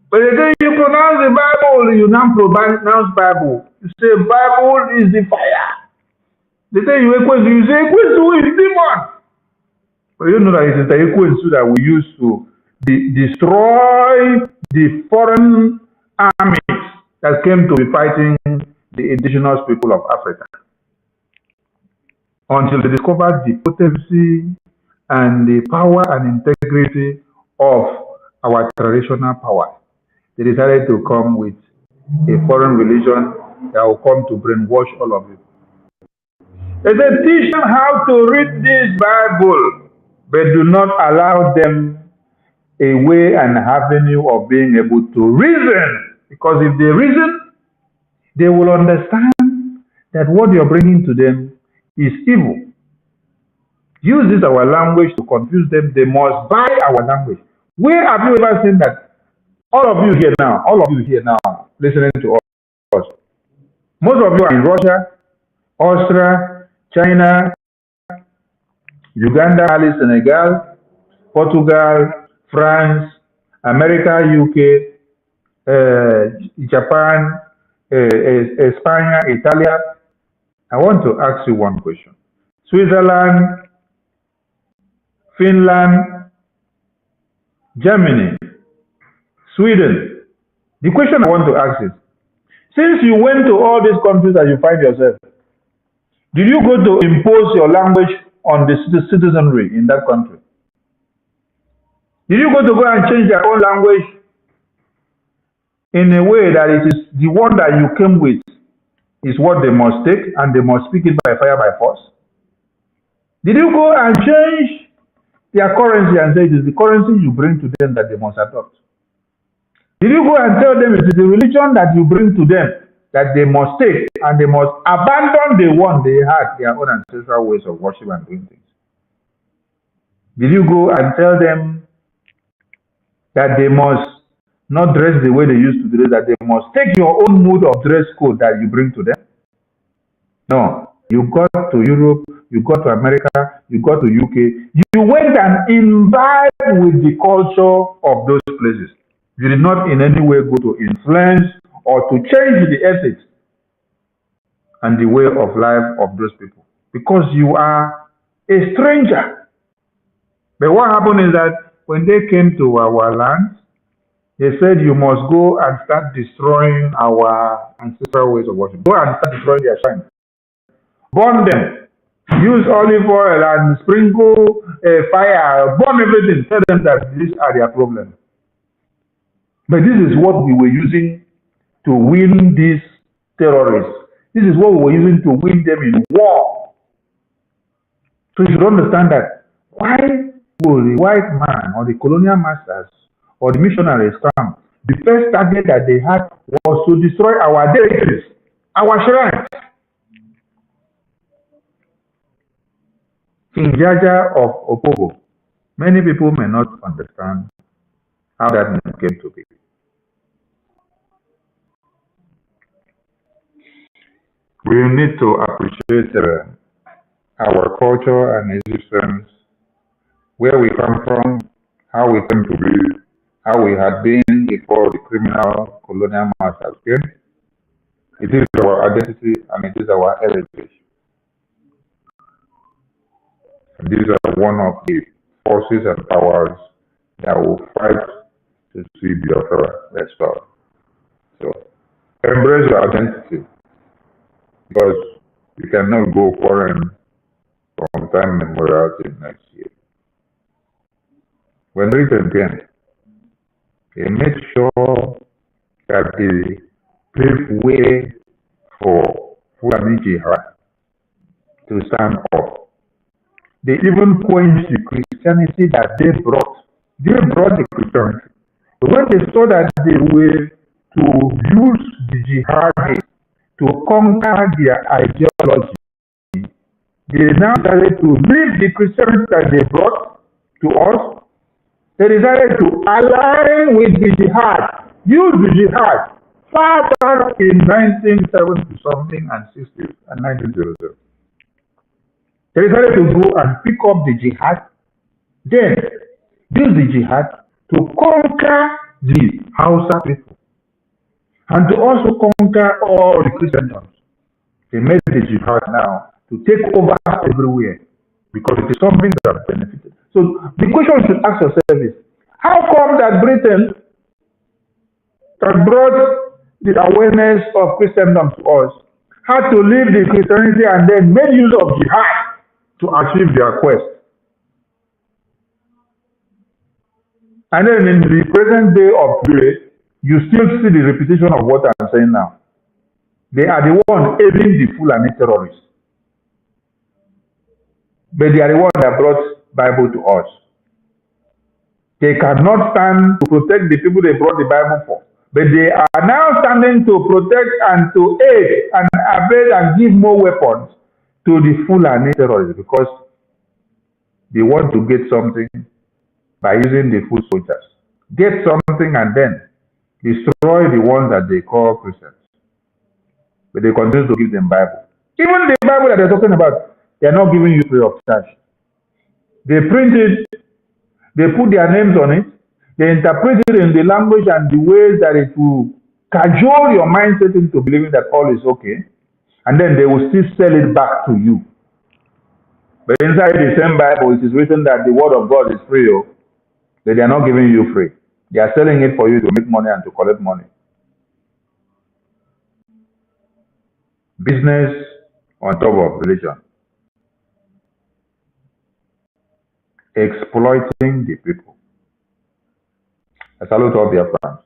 [SPEAKER 1] But they say you pronounce the Bible, you now pronounce Bible. You say Bible is the fire. They say you Ekwensu, you say Ekwensu is demon. But you know that it is the Ekwensu that we use to destroy the foreign armies that came to be fighting the indigenous people of Africa. Until they discovered the potency and the power and integrity of our traditional power, they decided to come with a foreign religion that will come to brainwash all of you. They said, teach them how to read this Bible, but do not allow them a way and avenue of being able to reason. Because if they reason, they will understand that what you're bringing to them is evil. Use this our language to confuse them. They must buy our language. Where have you ever seen that? All of you here now, listening to us. Most of you are in Russia, Austria, China, Uganda, Mali, Senegal, Portugal, France, America, UK, Japan, Spain, Italy. I want to ask you one question. Switzerland, Finland, Germany, Sweden. The question I want to ask is, since you went to all these countries that you find yourself, did you go to impose your language on the citizenry in that country? Did you go and change their own language in a way that it is the one that you came with is what they must take and they must speak it by fire, by force? Did you go and change their currency and say it is the currency you bring to them that they must adopt? Did you go and tell them it is the religion that you bring to them that they must take and they must abandon the one they had, their own ancestral ways of worship and doing things? Did you go and tell them that they must not dress the way they used to dress, that they must take your own mood of dress code that you bring to them. No, you got to Europe, you got to America, you got to UK, you went and imbibed with the culture of those places. You did not in any way go to influence or to change the ethics and the way of life of those people because you are a stranger. But what happened is that when they came to our land, they said you must go and start destroying our ancestral ways of worship. Go and start destroying their shrines. Burn them. Use olive oil and sprinkle fire. Burn everything. Tell them that these are their problems. But this is what we were using to win these terrorists. This is what we were using to win them in war. So you should understand that why will the white man or the colonial masters or the missionaries come? The first target that they had was to destroy our deities, our shrines. King Jaja of Opobo, many people may not understand how that name came to be. We need to appreciate our culture and existence, where we come from, how we came to be, how we had been before the criminal colonial masters came. It is our identity and it is our heritage. And these are one of the forces and powers that will fight to see Biafra restored. So embrace your identity because you cannot go foreign from time memorial till next year. When Britain came, they made sure that they paved way for Fulani Jihad to stand up. They even quenched the Christianity that they brought. They brought the Christianity. But when they saw that they were to use the jihad to conquer their ideology, they now started to leave the Christianity that they brought to us. They decided to align with the jihad, use the jihad, far back in 1970 something and 60 and 1900. They decided to go and pick up the jihad, then use the jihad to conquer the Hausa people and to also conquer all the Christendom. They made the jihad now to take over everywhere because it is something that benefited. So the question you should ask yourself is, how come that Britain that brought the awareness of Christendom to us had to leave the Christianity and then made use of jihad to achieve their quest? And then in the present day of today, you still see the repetition of what I'm saying now. They are the ones aiding the Fulani terrorists. But they are the ones that brought Bible to us. They cannot stand to protect the people they brought the Bible for. But they are now standing to protect and to aid and abet and give more weapons to the Fulani terrorists because they want to get something by using the foot soldiers. Get something and then destroy the ones that they call Christians. But they continue to give them Bible. Even the Bible that they're talking about, they're not giving you free of charge. They print it, they put their names on it, they interpret it in the language and the ways that it will cajole your mindset into believing that all is okay, and then they will still sell it back to you. But inside the same Bible, it is written that the word of God is free, that they are not giving you free. They are selling it for you to make money and to collect money. Business on top of religion. Exploiting the people. I salute all Biafrans.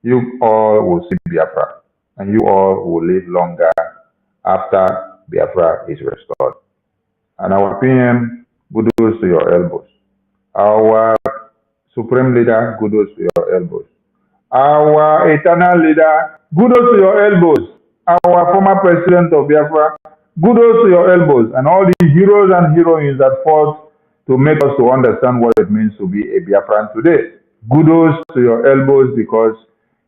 [SPEAKER 1] You all will see Biafra, and you all will live longer after Biafra is restored. And our PM, kudos to your elbows. Our Supreme Leader, kudos to your elbows. Our eternal leader, kudos to your elbows. Our former president of Biafra, kudos to your elbows. And all the heroes and heroines that fought to make us to understand what it means to be a Biafran today. kudos to your elbows, because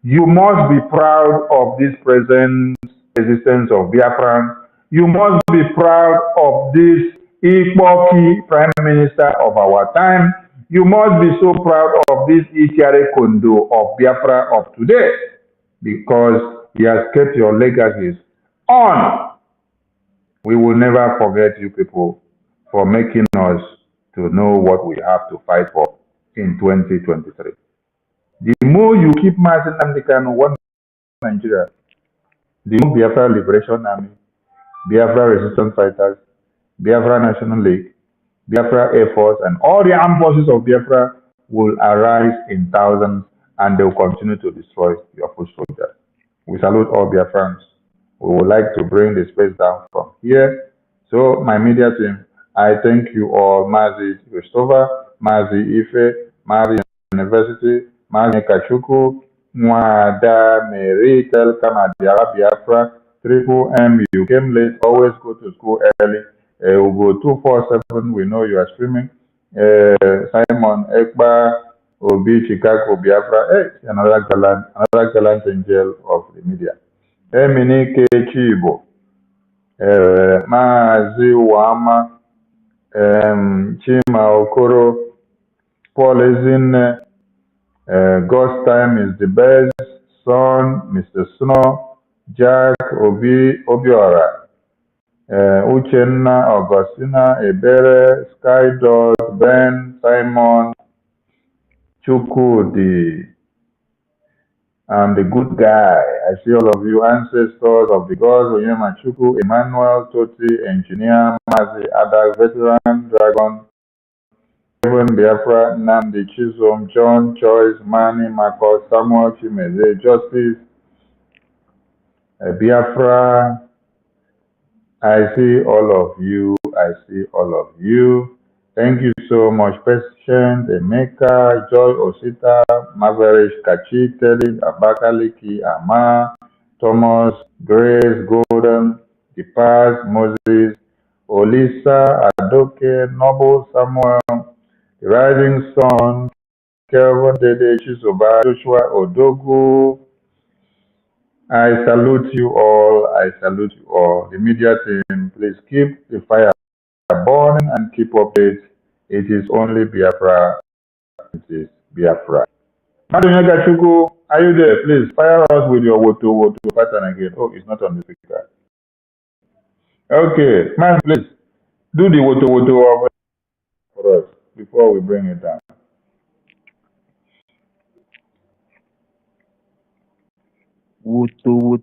[SPEAKER 1] you must be proud of this present existence of Biafran. You must be proud of this Ikpoki Prime Minister of our time. You must be so proud of this Ichiare Kondo of Biafra of today, because he has kept your legacies on. We will never forget you people for making us to know what we have to fight for in 2023. The more you keep marching Namdekan one Nigeria, the more Biafra Liberation Army, Biafra Resistance Fighters, Biafra National League, Biafra Air Force, and all the armed forces of Biafra will arise in thousands, and they will continue to destroy your foot soldiers. We salute all Biafrans. We would like to bring the space down from here. So, my media team, I thank you all, Mazi Christopher, Mazi Ife, Mazi University, Mazi Kachuku, Mwada Mary, Telkam Adiara Biafra, Triple M, you came late, always go to school early. We'll go 247, we know you are streaming. Simon Ekba, Obi, Chicago, Biafra, hey, another gallant angel of the media. Eminike Chibo, Maazi Wama, Chima Okoro, Paul Ezine, God's time is the best, Son, Mr. Snow, Jack, Obiora, Uchenna, Augustina, Ebere, Skydog, Ben, Simon, Chukudi, I'm the good guy. I see all of you, ancestors of the gods, Onyema Chuku, Emmanuel, Toti, Engineer, Mazi, Adak, Veteran, Dragon, Kevin, Biafra, Nandi, Chisom, John, Choice, Manny, Marcos, Samuel, Chimeze, Justice, Biafra. I see all of you. I see all of you. Thank you so much, Patient, Emeka, Joy Osita, Maverick, Kachi, Teddy, Abakaliki, Ama, Thomas, Grace, Golden, Dipaz, Moses, Olisa, Adoke, Noble, Samuel, The Rising Sun, Kelvin, Dede, Chisoba, Joshua, Odogu. I salute you all. I salute you all. The media team, please keep the fire burning and keep updates. It is only Biafra. It is Biafra. Madunyega Chuku, are you there? Please fire us with your woto pattern again. Oh, it's not on the speaker. Okay, man, please do the woto for us before we bring it down.
[SPEAKER 4] Woto.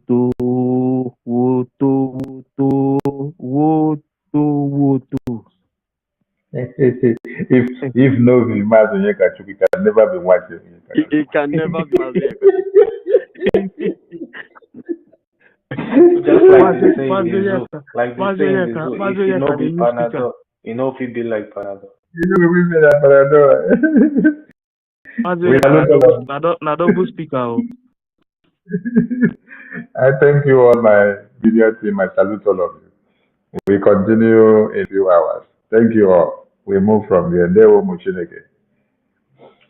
[SPEAKER 1] If no Madunyega Chuku, it can never be watching.
[SPEAKER 6] It can never be Mazi.
[SPEAKER 2] Just like they say in the zoo. Like they say in the zoo, if you know be Panadol, you know if you be like Panadol.
[SPEAKER 1] You know we say that Panadol.
[SPEAKER 4] Na double speaker.
[SPEAKER 1] I thank you all, my media team. I salute all of you. We continue in a few hours. Thank you all. We move from here. Ndewo Muchineke.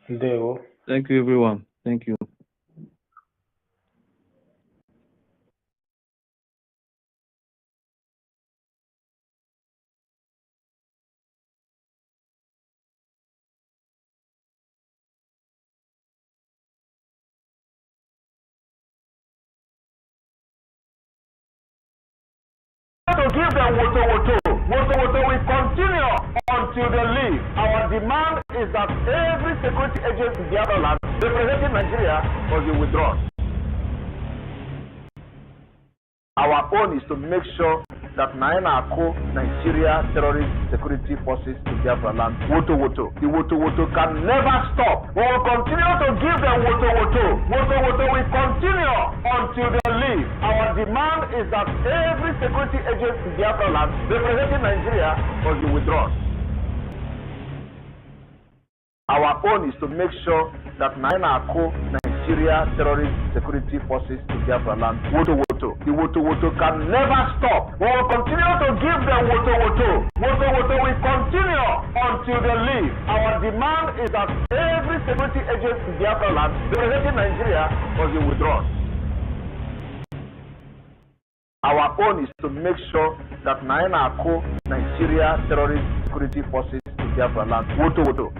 [SPEAKER 2] Ndewo.
[SPEAKER 4] Thank you, everyone. Thank you.
[SPEAKER 7] To give them woto will continue until they leave. Our demand is that every security agency in the other land representing Nigeria must be withdrawn. Our own is to make sure that Nigeria terrorist security forces in Biafra land, woto. The woto can never stop. We will continue to give them woto. Woto will continue until they leave. Our demand is that every security agency in Biafra land representing Nigeria must be withdrawn. Our own is to make sure that Nigeria terrorist security forces in Biafra land, woto. The woto can never stop. We will continue to give them woto. Woto will continue until they leave. Our demand is that every security agent in Biafra land representing Nigeria must be withdrawn. Our own is to make sure that Nigeria terrorist security forces in Biafra land, the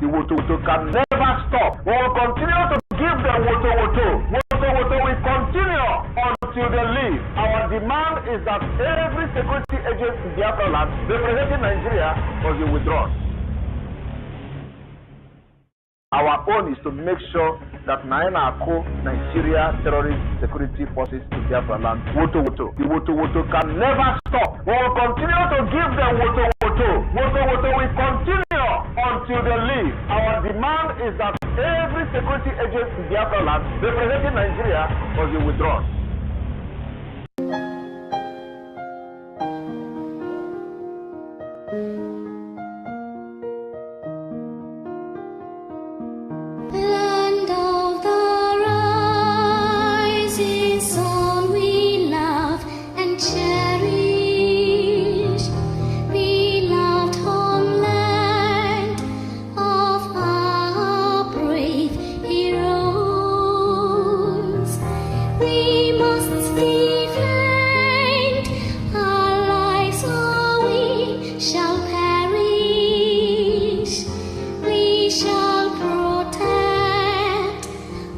[SPEAKER 7] Woto can never stop. We will continue to give them Woto will continue until they leave. Our demand is that every security agent in Biafra land representing Nigeria must be withdrawn. Our own is to make sure that Nigeria terrorist security forces in Biafra land, the Woto can never stop. We will continue to give them Woto will continue until they leave. Our demand is that every security agent in Biafra land representing Nigeria must be withdrawn.
[SPEAKER 8] Land of the rising sun, we love and cherish, beloved homeland of our brave heroes. We must defend our lives, or we shall perish. We shall protect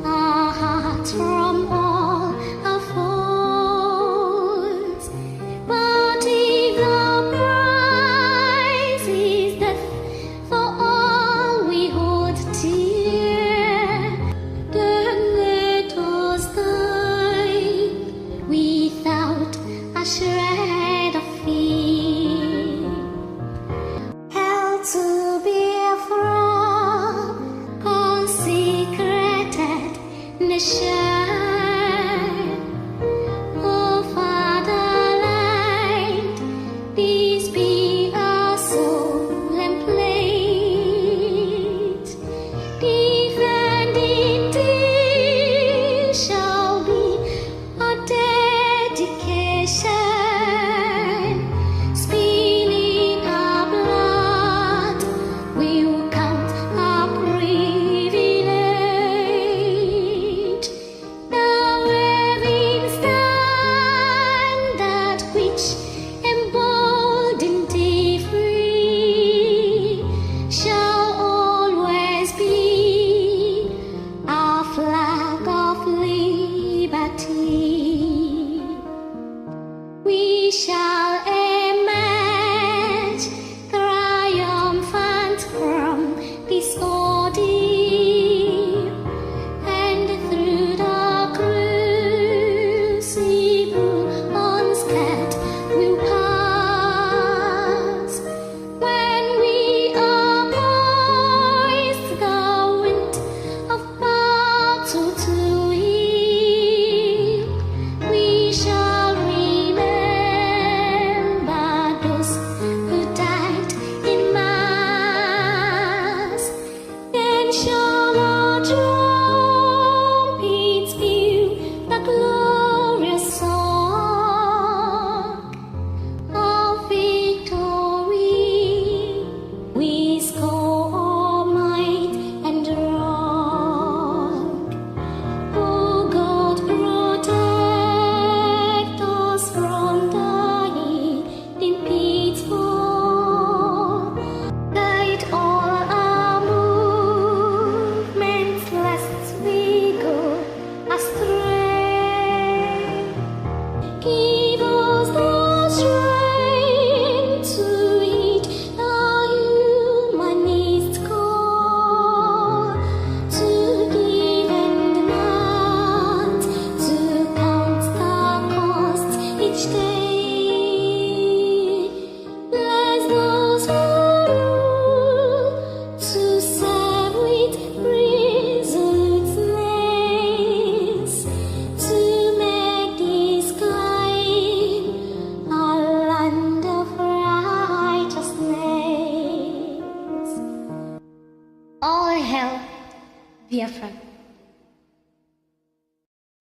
[SPEAKER 8] our hearts from all our foes. But if the prize is death for all we hold dear, then let us die without a shred of fear. Hell to Biafra, consecrated nation, oh fatherland, peace be our solemn pledge. Defending thee shall be our dedication. Spilling our blood will count our privilege. The waving standard which emboldened thee free shall always be our flag of liberty. We shall emerge triumphant from this ordeal, and through the crucible unscared we'll pass. When we are poised the wind of battle to yield, we shall remember those who died in mass. Then shall our trumpets peal the glorious song of victory. We score might and wrong. Oh God, protect us from the hidden pitfall. Guide all our movements, lest we go astray. Give us the strength to heed the humanist call, to give and not to count the cost each day. Bless those who rule to serve with resoluteness, to make this kind a land of righteousness. All hail Biafra.